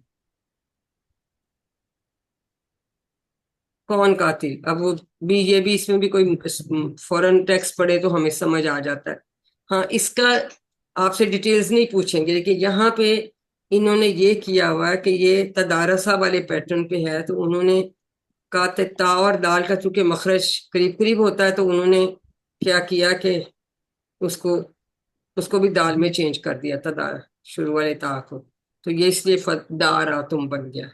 کون قاتل؟ اب وہ بھی یہ بھی اس میں بھی کوئی فوراً ٹیکسٹ پڑھے تو ہمیں سمجھ آ جاتا ہے. ہاں, اس کا آپ سے ڈیٹیلز نہیں پوچھیں گے، لیکن یہاں پہ انہوں نے یہ کیا ہوا ہے کہ یہ تدارسہ والے پیٹرن پہ ہے، تو انہوں نے کہا تا اور دال کا چونکہ مخرج قریب قریب ہوتا ہے، تو انہوں نے کیا کیا کہ اس کو بھی دال میں چینج کر دیا تھا، شروع والے تا کو، تو یہ اس لیے دارا تم بن گیا۔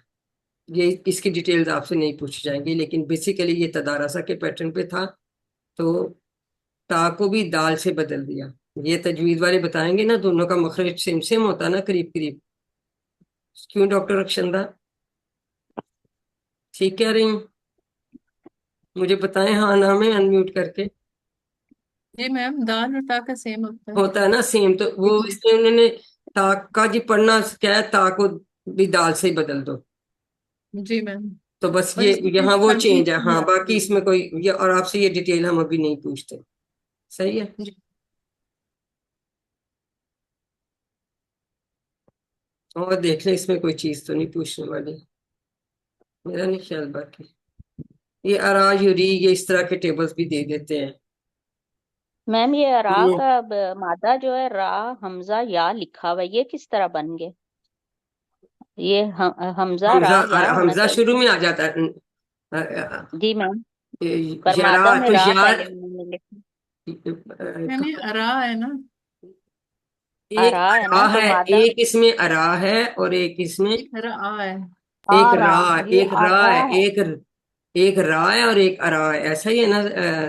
یہ اس کی ڈیٹیلز آپ سے نہیں پوچھی جائیں گی، لیکن بیسیکلی یہ تدارسہ کے پیٹرن پہ تھا، تو تا کو بھی دال سے بدل دیا۔ یہ تجوید والے بتائیں گے نا، دونوں کا مخرج سیم سیم ہوتا ہے نا، قریب قریب۔ کیوں ڈاکٹر رخشندہ ٹھیک کہہ رہی ہوں؟ مجھے بتائیں ہاں نام ہے انمیوٹ کر کے۔ جی میم، دال اور تا کا سیم ہوتا ہوتا ہے نا سیم، تو وہ ہے۔ اس میں انہوں نے تا کا جی پڑھنا کیا ہے، تا کو بھی دال سے ہی بدل دو، جی میم، تو بس اور یہ اس کی یہاں وہ چینج ہے، کنفیوژن ہاں باقی آتی اس میں کوئی اور آپ سے یہ ڈیٹیل ہم ابھی نہیں پوچھتے۔ صحیح ہے، ہے جی۔ اور دیکھ لیں اس میں کوئی چیز تو نہیں پوچھنے والی، میرا نہیں خیال۔ باقی یہ ارا یوری یہ اس طرح کے ٹیبلز بھی دے دیتے ہیں۔ میم یہ را یہ کا مادہ جو ہے را حمزہ یا لکھا ہوا ہے، یہ کس طرح بن گئے؟ یہ حمزہ را یا ہونا حمزہ چاہیے شروع تھا۔ میں آ جاتا ہے، جی میم، پر یرا مادہ میں تو را یار، پہلے انہوں نے لکھا، میم یہ ارا ہے نا؟ ایک ارا ہے ارا نا تو ہے، مادہ ایک اس میں ارا ہے اور ایک اس میں ایک را ہے۔ ایک آرا، را، یہ ایک را آرا ہے، ہے۔ ایک را ہے اور ایک ارا ہے، ایسا ہی ہے نا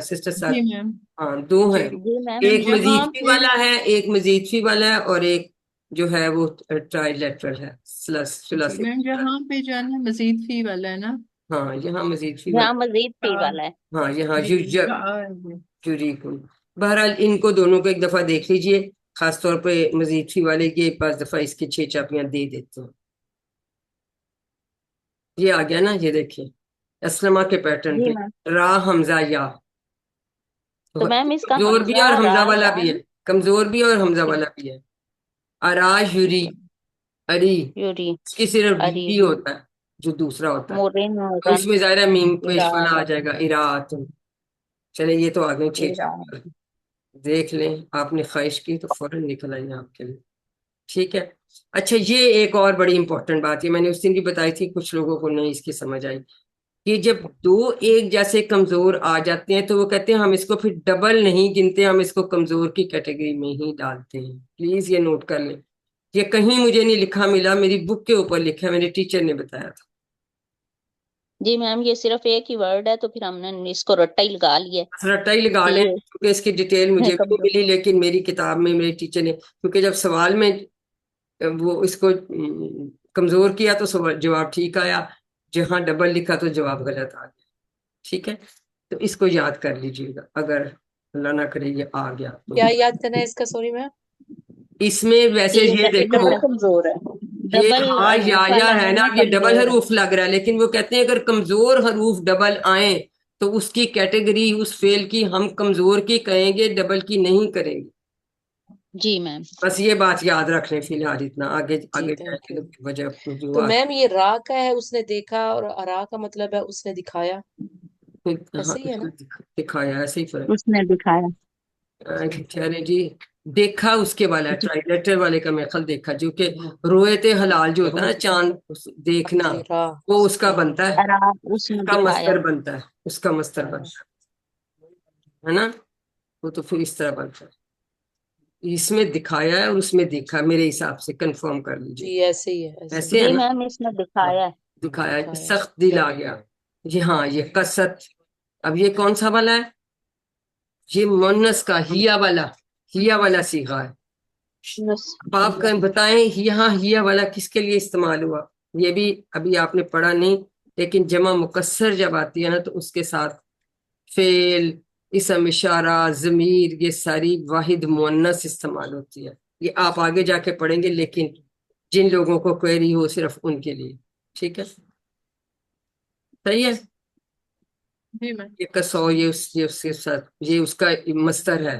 سسٹر جی صاحب؟ میم۔ ہاں دو جی ہیں، جی میم۔ میم ایک مزید یہاں فی پہ، والا ہے، ایک مزید فی والا ہے، اور ایک جو ہے وہ ٹرائی لیٹرل ہے، جی ثلاثی۔ میم یہاں پہ جو ہے نا مزید فی والا ہے نا؟ ہاں یہاں مزید فی یہاں والا، مزید فی آ، والا ہے۔ ہاں یہاں جی آ ہے یہ۔ جوری کو۔ بہرحال ان کو دونوں کو ایک دفعہ دیکھ لیجئے، خاص طور پہ مزید فی والے کے پاس دفعہ اس کی 6 چاپیاں دے دیتے ہیں۔ یہ آ گیا نا، یہ دیکھیں اسلمہ کے پیٹرن جی پہ میم، را حمزہ یا، تو میم اس کا کمزور بھی حمزہ اور را حمزہ والا یا بھی ہے، کمزور بھی اور حمزہ جی، والا بھی ہے۔ ارا یوری، اری، یوری، اس کی صرف ڈی اری، ہی ہوتا ہے جو دوسرا ہوتا ہے، مورن، اور مورن، اس میں ظاہر ہے میم پیش والا آ اراد، جائے گا، ارات۔ چلے یہ تو آگے 6 اراد۔ چاپیاں دیکھ لیں، آپ نے خواہش کی تو فوراً نکل آئی آپ کے لیے، ٹھیک ہے۔ اچھا یہ ایک اور بڑی امپورٹنٹ بات ہے، میں نے اس دن بھی بتائی تھی، کچھ لوگوں کو نہیں اس کی سمجھ آئی، کہ جب دو ایک جیسے کمزور آ جاتے ہیں تو وہ کہتے ہیں ہم اس کو پھر ڈبل نہیں گنتے، ہم اس کو کمزور کی کیٹیگری میں ہی ڈالتے ہیں۔ پلیز یہ نوٹ کر لیں، یہ کہیں مجھے نہیں لکھا ملا، میری بک کے اوپر لکھا ہے، میرے ٹیچر نے بتایا تھا۔ جی میم یہ صرف ایک ہی ورڈ ہے، تو پھر ہم نے اس کو رٹا ہی لگا لیا ہے رٹا ہی لگا کہ لیں، کیونکہ اس کی ڈیٹیل یہ مجھے بھی نہیں کمزور۔ ملی، لیکن میری کتاب میں میرے ٹیچر نے، کیونکہ جب سوال میں وہ اس کو کمزور کیا تو جواب ٹھیک آیا، جہاں ڈبل لکھا تو جواب غلط آ گیا، ٹھیک ہے۔ تو اس کو یاد کر لیجیے گا، اگر اللہ نہ کرے یہ آ گیا تو۔ کیا یاد کرنا ہے اس کا؟ Sorry ma'am. اس میں کہ ویسے یہ یہ کہتے دیکھو، ڈبل ہیں کمزور ہے۔ یہ ڈبل ہا حروف یا والا ہے نا، نہیں ہے، اب یہ ڈبل کمزور ہے۔ حروف لگ رہا ہے، لیکن وہ کہتے ہیں اگر کمزور حروف ڈبل آئیں تو اس کی کیٹیگری اس فعل کی ہم کمزور کی کہیں گے، ڈبل کی نہیں کریں گے۔ جی میم۔ بس یہ بات یاد رکھ لیں، فی الحال اتنا، آگے جی آگے جائیں تھینک گے یو۔ تو وجہ جو تو میم یہ را کا ہے اس نے دیکھا، اور ارا کا مطلب ہے اس نے دکھایا، ہاں ایسے ہی ہے نا؟ دکھایا ایسے ہی فرق۔ اس نے دکھایا۔ چلے جی، دیکھا اس کے والا جی ٹرائلیٹر والے کا میں خل دیکھا، جو کہ رویت حلال جو ہوتا ہے نا چاند دیکھنا، جی را، وہ اس کا بنتا ہے، ارا اس اس نے کا دکھایا۔ مصدر بنتا ہے، اس کا مصدر بنتا ہے نا، وہ تو پھر اس طرح بنتا ہے۔ اس میں دکھایا ہے اور اس میں دیکھا، میرے حساب سے کنفرم کر لیجیے، جی ایسے ہی ہے، ایسے ہی ایسے ہے جی نا؟ میم اس نے ہاں، دکھایا ہے۔ دکھایا، دکھایا۔ سخت دل آ گیا جی، ہاں یہ کست۔ اب یہ کون سا والا ہے؟ یہ مونس کا ہیا والا صیغہ ہے۔ یس۔ اب آپ کا بتائیں یہاں ہیا والا کس کے لیے استعمال ہوا؟ یہ بھی ابھی آپ نے پڑھا نہیں، لیکن جمع مکسر جب آتی ہے نا تو اس کے ساتھ فعل، اسم اشارہ، ضمیر، یہ ساری واحد مؤنث استعمال ہوتی ہے۔ یہ آپ آگے جا کے پڑھیں گے، لیکن جن لوگوں کو کوئری ہو صرف ان کے لیے، ٹھیک ہے، صحیح ہے۔ جی میم۔ یہ کسو، یہ اس کے ساتھ یہ اس کا مصدر ہے،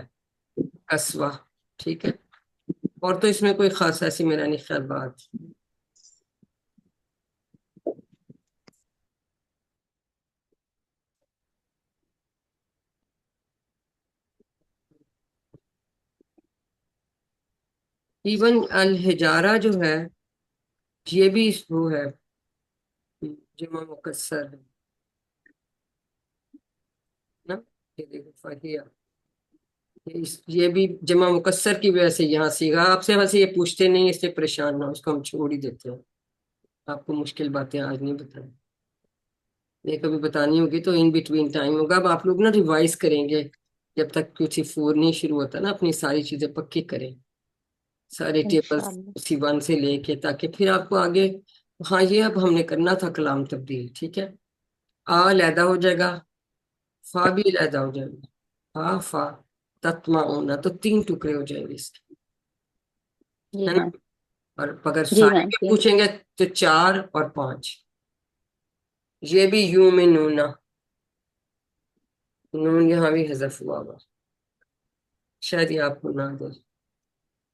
کسوہ، ٹھیک ہے۔ اور تو اس میں کوئی خاص ایسی میرا نہیں خیال بات۔ ایون الحجارہ جو ہے یہ بھی وہ ہے جمع مکسر ہے نا. یہ دیکھو فہیہ یہ بھی جمع مکسر کی وجہ سے یہاں سیگا. آپ سے ویسے یہ پوچھتے نہیں اس لیے پریشان نہ ہو, اس کو ہم چھوڑ ہی دیتے ہیں. آپ کو مشکل باتیں آج نہیں بتائیں, یہ کبھی بتانی ہوگی تو ان بٹوین ٹائم ہوگا. اب آپ لوگ نا ریوائز کریں گے جب تک QC 4 نہیں شروع ہوتا نا, اپنی ساری چیزیں پکی کریں, سارے ٹیبلز انشاءاللہ. C1 سے لے کے, تاکہ پھر آپ کو آگے. ہاں یہ اب ہم نے کرنا تھا کلام تبدیل, ٹھیک ہے. علیحدہ ہو جائے گا, فا بھی علیحدہ ہو جائے گا, ہا فا تتمعون, تو 3 ٹکڑے ہو جائیں گے اس کے, جی ہے نا. میم. اور اگر جی سارے میم. کے پوچھیں گے تو 4 اور 5. یہ بھی یومنون, نون یہاں بھی حذف ہوا ہوا, شاید یہ آپ کو نہ دے.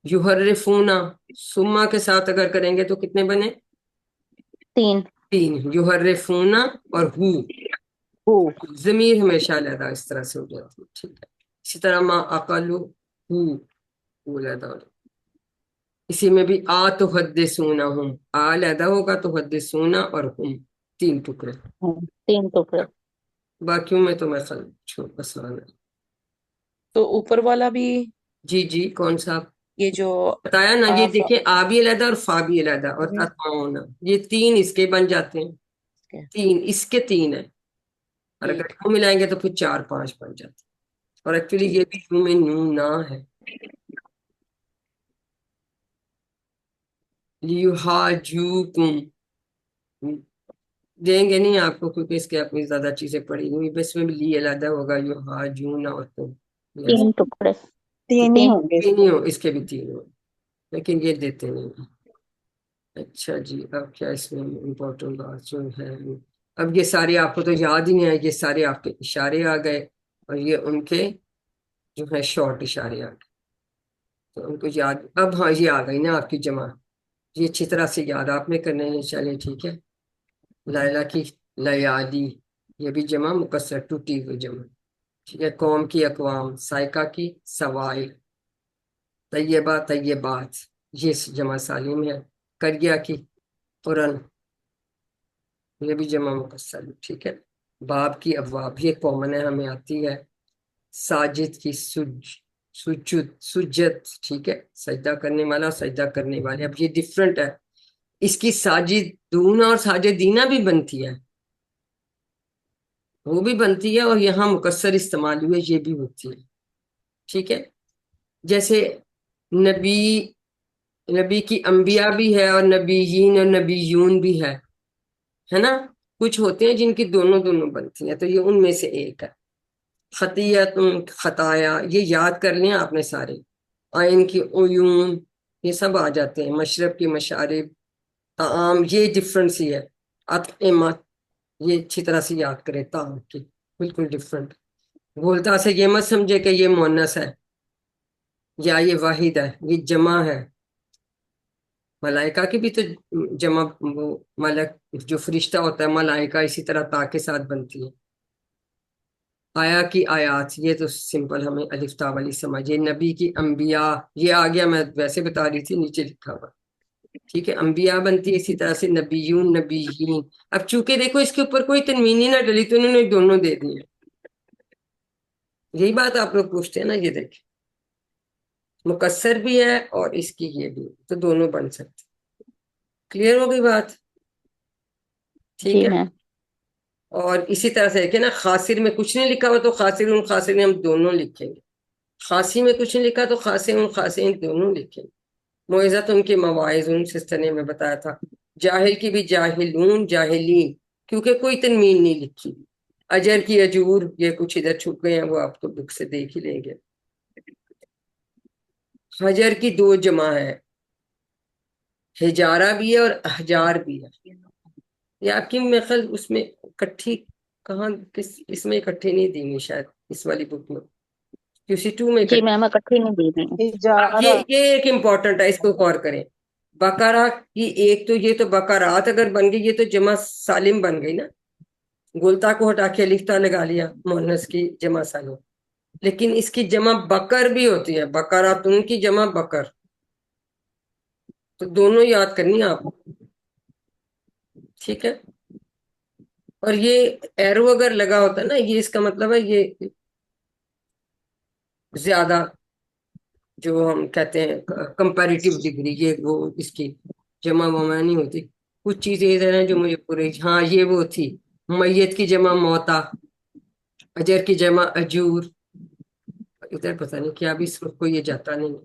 یحرفونا سما کے ساتھ اگر کریں گے تو کتنے بنے؟ 3. 3. یحرفونا اور ہو, ہو. ضمیر ہمیشہ علیحدہ اس طرح سے ہو جاتی ہے, ٹھیک ہے. اسی طرح ما اقلو ہو, وہ علیحدہ ہو جاتی ہے. اسی میں بھی تحدثونا ہم, علیحدہ ہوگا تحدثونا اور ہم 3 ٹکڑے. 3 ٹکڑے. باقیوں میں تو میں چھوڑ مسئلہ نہیں. تو اوپر والا بھی جی جی کون سا یہ جو بتایا نا, یہ آف دیکھیں آ بھی علیحدہ اور فا بھی علیحدہ اور تتمعون, یہ 3 اس کے بن جاتے ہیں, 3 اس کے 3 ہیں, اور اگر یوں ملائیں گے تو پھر 4 5 بن جاتے ہیں. اور ایکچولی یہ بھی یوں میں نون نہ ہے. لیحاجوکم دیں گے نہیں آپ کو, کیونکہ اس کے اپنی زیادہ چیزیں پڑھی ہوئی, بس میں بھی لی علیحدہ ہوگا, یحاجون اور تم 3 ٹکڑے. 3 ہی 3. ہوں گے اس 3 کے. ہی ہو, اس کے بھی 3 ہو, لیکن یہ دیتے نہیں ہیں. اچھا جی, اب کیا اس میں امپورٹنٹ بات جو ہے, اب یہ سارے آپ کو تو یاد ہی نہیں آئے, یہ سارے آپ کے اشارے آ گئے, اور یہ ان کے جو ہے شارٹ اشارے آ گئے, تو ان کو یاد. اب ہاں یہ آ گئی نا آپ کی جمع, یہ اچھی طرح سے یاد آپ نے کرنے ہیں. چلیں ٹھیک ہے. لیلہ کی لیالی, یہ بھی جمع مکسر, ٹوٹی ہوئی جمع, ٹھیک ہے. قوم کی اقوام, سائقہ کی سوائل, طیبہ طیبات, یہ جمع سالم ہے. کریا کی قرن, یہ بھی جمع مکسر, ٹھیک ہے. باب کی ابواب, یہ کامن ہے ہمیں آتی ہے. ساجد کی سجد, ٹھیک ہے. سجدہ کرنے والا, سجدہ کرنے والے. اب یہ ڈفرنٹ ہے, اس کی ساجدون اور ساجدینہ بھی بنتی ہے, وہ بھی بنتی ہے, اور یہاں مکسر استعمال ہوئے یہ بھی ہوتی ہے, ٹھیک ہے. جیسے نبی کی انبیاء بھی ہے, اور نبیین اور نبیون بھی ہے نا. کچھ ہوتے ہیں جن کی دونوں بنتی ہیں, تو یہ ان میں سے ایک ہے. خطیت خطایا, یہ یاد کر لیں آپ نے سارے. آئین کی عیون, یہ سب آ جاتے ہیں. مشرب کی مشارب, طعام یہ ڈفرنٹ سی ہے. اطعمت, یہ اچھی طرح سے یاد کریں, طعام کی بالکل ڈفرنٹ. بولتا سے یہ مت سمجھے کہ یہ مؤنث ہے یا یہ واحد ہے, یہ جمع ہے. ملائکہ کی بھی تو جمع, وہ ملک جو فرشتہ ہوتا ہے ملائکہ, اسی طرح تا کے ساتھ بنتی ہے. آیا کی آیات, یہ تو سمپل ہمیں الف تا والی سمجھ. یہ نبی کی انبیاء, یہ آ گیا, میں ویسے بتا رہی تھی, نیچے لکھا ہوا, ٹھیک ہے. انبیاء بنتی ہے اسی طرح سے, نبیون نبیین. اب چونکہ دیکھو اس کے اوپر کوئی تنوین نہ ڈلی تو انہوں نے دونوں دے دیے. یہی بات آپ لوگ پوچھتے ہیں نا, یہ دیکھیں مکسر بھی ہے اور اس کی یہ بھی, تو دونوں بن سکتے. کلیئر ہو گئی بات, ٹھیک جی ہے. میم. اور اسی طرح سے دیکھیں نا, خاسر میں کچھ نہیں لکھا ہوا تو خاسرون خاسرین ہم دونوں لکھیں گے. خاصی میں کچھ نہیں لکھا تو خاسرون خاسرین دونوں لکھیں گے. معزت ان کے مواعظ, ان سسٹر نے میں بتایا تھا. جاہل کی بھی جاہلون جاہلین, کیونکہ کوئی تنوین نہیں لکھی. اجر کی اجور, یہ کچھ ادھر چھپ گئے ہیں, وہ آپ تو بک سے دیکھ ہی لیں گے. حجر کی 2 جمع ہے, ہجارہ بھی ہے اور احجار بھی ہے. یہ آپ کی مثل اس میں اکٹھی کہاں, اس میں اکٹھی نہیں دی ہوئی شاید, اس والی بک میں QC 2 میں جی اکٹھی. میم, اکٹھی نہیں دی میں. اب اجارہ. یہ ایک امپورٹنٹ ہے, اس کو غور کریں. بقرہ کی ایک, تو یہ تو بقرات اگر بن گئی, یہ تو جمع سالم بن گئی نا. گلتا کو ہٹا کے لکھتا لگا لیا, مؤنث کی جمع سالم. لیکن اس کی جمع بکر بھی ہوتی ہے, بقراتن کی جمع بکر, تو دونوں یاد کرنی ہے آپ کو، ٹھیک ہے. اور یہ ایرو اگر لگا ہوتا ہے نا، یہ اس کا مطلب ہے یہ زیادہ جو ہم کہتے ہیں کمپیریٹیو ڈگری، یہ وہ اس کی جمع ومع نہیں ہوتی. کچھ چیزیں ادھر ہیں جو مجھے پورے، ہاں یہ وہ تھی میت کی جمع موتا، اجر کی جمع اجور. ادھر پتہ نہیں کیا بھی اس وقت کو یہ جاتا نہیں،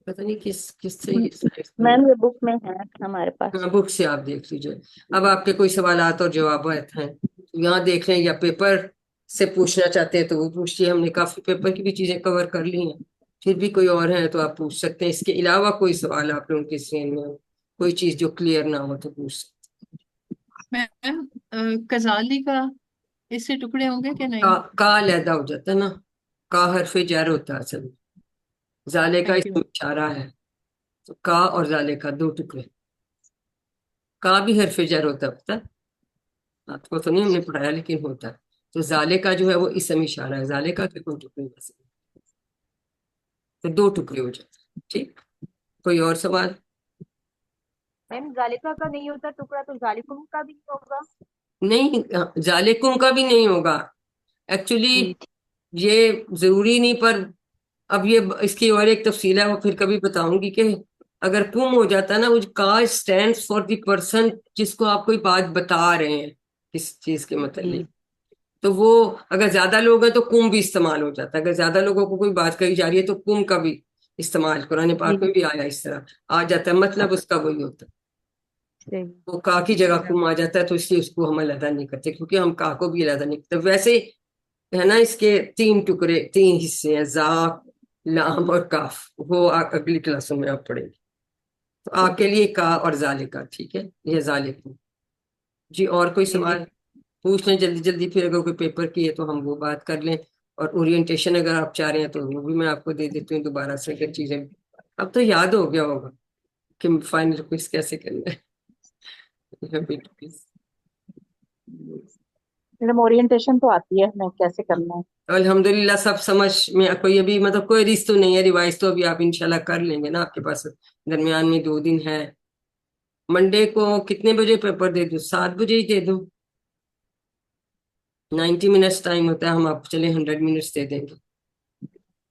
پتہ نہیں کس سے یہ سائنس بنی. میم یہ بک میں ہے ہمارے پاس. ہاں بک سے آپ دیکھ لیجیے. اب آپ کے کوئی سوالات اور جوابات ہیں یہاں دیکھ لیں، یا پیپر سے پوچھنا چاہتے ہیں تو وہ پوچھیے. ہم نے کافی پیپر کی بھی چیزیں کور کر لی ہیں، پھر بھی کوئی اور ہے تو آپ پوچھ سکتے ہیں. اس کے علاوہ کوئی سوال آپ لوگوں کے ذہن میں ہو، کوئی چیز جو کلیئر نہ ہو تو پوچھ سکتے میم کزالی کا اس سے ٹکڑے ہوں گے کہ ہیں. نہیں؟ کا علیحدہ ہو جاتا ہے نا، کا حرف جر ہوتا ہے اصل میں. زالے کا تھینک اس یو. میں اشارہ ہے، تو کا اور زالے کا دو ٹکڑے. کا بھی حرف جر ہوتا ہے، پتہ ہے آپ کو تو نہیں ہم نے پڑھایا لیکن ہوتا ہے. تو زالے کا جو ہے وہ اسم اشارہ ہے، زالے کا کہ کوئی ٹکڑے بس، تو دو ٹکڑے ہو جاتے ہیں. ٹھیک، کوئی اور سوال؟ میم ذالکہ کا نہیں ہوتا ٹکڑا تو ذالکم کا بھی ہوگا؟ نہیں، ذالکم کا بھی نہیں ہوگا ایکچولی. جی یہ ضروری نہیں، پر اب یہ اس کی اور ایک تفصیل ہے وہ پھر کبھی بتاؤں گی کہ اگر کم ہو جاتا ہے نا، وہ کا اسٹینڈس فار دی پرسن جس کو آپ کوئی بات بتا رہے ہیں کس چیز کے جی متعلق، تو وہ اگر زیادہ لوگ ہیں تو کم بھی استعمال ہو جاتا ہے. اگر زیادہ لوگوں کو کوئی بات کہی جا رہی ہے تو کم کا بھی استعمال، قرآن پاک جی میں بھی آیا اس طرح آ جاتا ہے، مطلب اس کا وہی ہوتا ہے. صحیح. وہ کا کی جگہ کم آ جاتا ہے تو اس لیے اس کو ہم علیحدہ نہیں کرتے، کیونکہ ہم کا کو بھی علیحدہ نہیں کرتے. ویسے ہے نا اس کے تین ٹکڑے، تین حصے ہیں، زا، لام اور کاف. وہ اگلی کلاسوں میں آپ پڑھیں گے. تو آپ کے لیے کا اور زالے کا، ٹھیک ہے، یہ زالے کا. جی اور کوئی جی سوال پوچھ لیں جلدی جلدی، پھر اگر کوئی پیپر کی ہے تو ہم وہ بات کر لیں. اور اورینٹیشن اگر آپ چاہ رہے ہیں تو وہ بھی میں آپ کو دے دیتی ہوں دوبارہ سے، اگر چیزیں اب تو یاد ہو گیا ہوگا کہ فائنل کوئز کیسے کرنا ہے. میڈم اورینٹیشن تو آتی ہے ہمیں کیسے کرنا ہے. الحمدللہ سب سمجھ میں کوئی ابھی مطلب کوئی ریس تو نہیں ہے، ریوائز تو ابھی آپ انشاءاللہ کر لیں گے نا. آپ کے پاس درمیان میں 2 دن ہے. منڈے کو کتنے بجے پیپر دے دوں؟ 7 بجے ہی دے دوں؟ 90 منٹس ٹائم ہوتا ہے، ہم آپ چلے 100 منٹس دے دیں گے.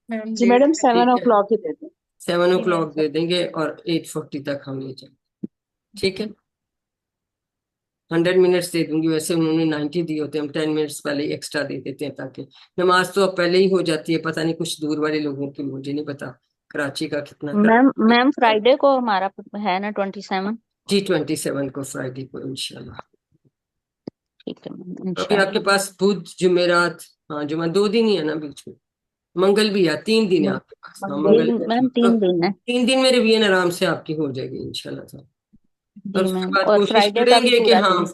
میم جی ڈیٹ میڈم 7 ٹھیک او ہے، کلاک ہی دے دیں. 7 جی میم o'clock دے دیں گے اور 8:40 تک ہم لے جائیں. ٹھیک ہے، 100 منٹس دے دوں گی. ویسے انہوں نے 90 دیے ہوتے ہیں، ہم 10 منٹس پہلے ہی ایکسٹرا دے دیتے ہیں تاکہ نماز تو اب پہلے ہی ہو جاتی ہے. پتہ نہیں کچھ دور والے لوگوں کی، مجھے نہیں پتا کراچی کا کتنا میم فرائیڈے کو ہمارا ہے نا 27. جی 27 کو فرائیڈے کو انشاءاللہ. ٹھیک ہے میم ابھی آپ انشاءاللہ. کے پاس بدھ جمعرات، ہاں جمعہ 2 دن ہی ہے نا بیچ میں، منگل بھی ہے، 3 دن ہے آپ کے پاس. ہاں منگل منگل جی میم تو 3 دن ہے. 3 دن میں ریویژن آرام سے آپ کی ہو جائے گی انشاءاللہ تعالی. اور جی اس کے میم بعد اور کوشش فرائیڈے کا کریں بھی گے کہ پورا ہاں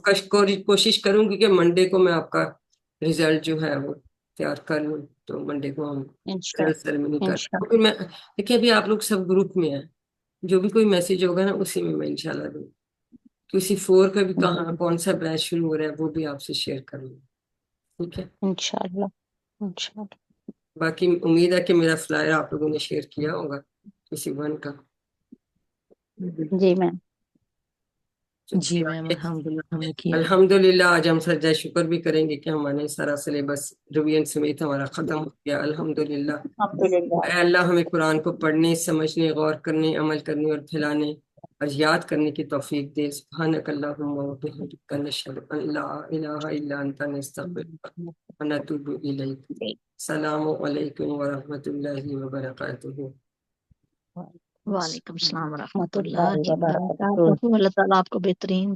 دن. کوشش کروں گی کہ منڈے کو میں آپ کا ریزلٹ جو ہے وہ تیار کر لوں، تو منڈے کو ہم سیریمنی کر. انشاءاللہ. کیونکہ میں دیکھیے ابھی آپ لوگ سب گروپ میں ہیں، جو بھی کوئی میسج ہوگا نا اسی میں انشاءاللہ دوں. کسی 4 کا بھی کہاں کون سا بیچ شروع ہو رہا ہے وہ بھی آپ سے شیئر کر لوں. ٹھیک ہے، انشاءاللہ. انشاءاللہ. باقی امید ہے کہ میرا فلائر آپ لوگوں نے شیئر کیا ہوگا کسی ون کا. جی میم. جی میم الحمدللہ ہم نے کیا. الحمدللہ آج ہم سجدہ شکر بھی کریں گے کہ ہمارے سارا سلیبس ریویژن سمیت ہمارا ختم ہو گیا الحمدللہ. الحمدللہ. اے اللہ ہمیں قرآن کو پڑھنے، سمجھنے، غور کرنے، عمل کرنے اور پھیلانے اور یاد کرنے کی توفیق دے. سبحانک اللہم و بحمدک نشہد ان لا الہ الا انت نستغفرک و نتوب الیک. السلام علیکم ورحمۃ اللہ وبرکاتہ. وعلیکم السلام ورحمۃ اللہ اللہ وبرکاتہ. وبرکاتہ. اللہ تعالیٰ آپ کو بہترین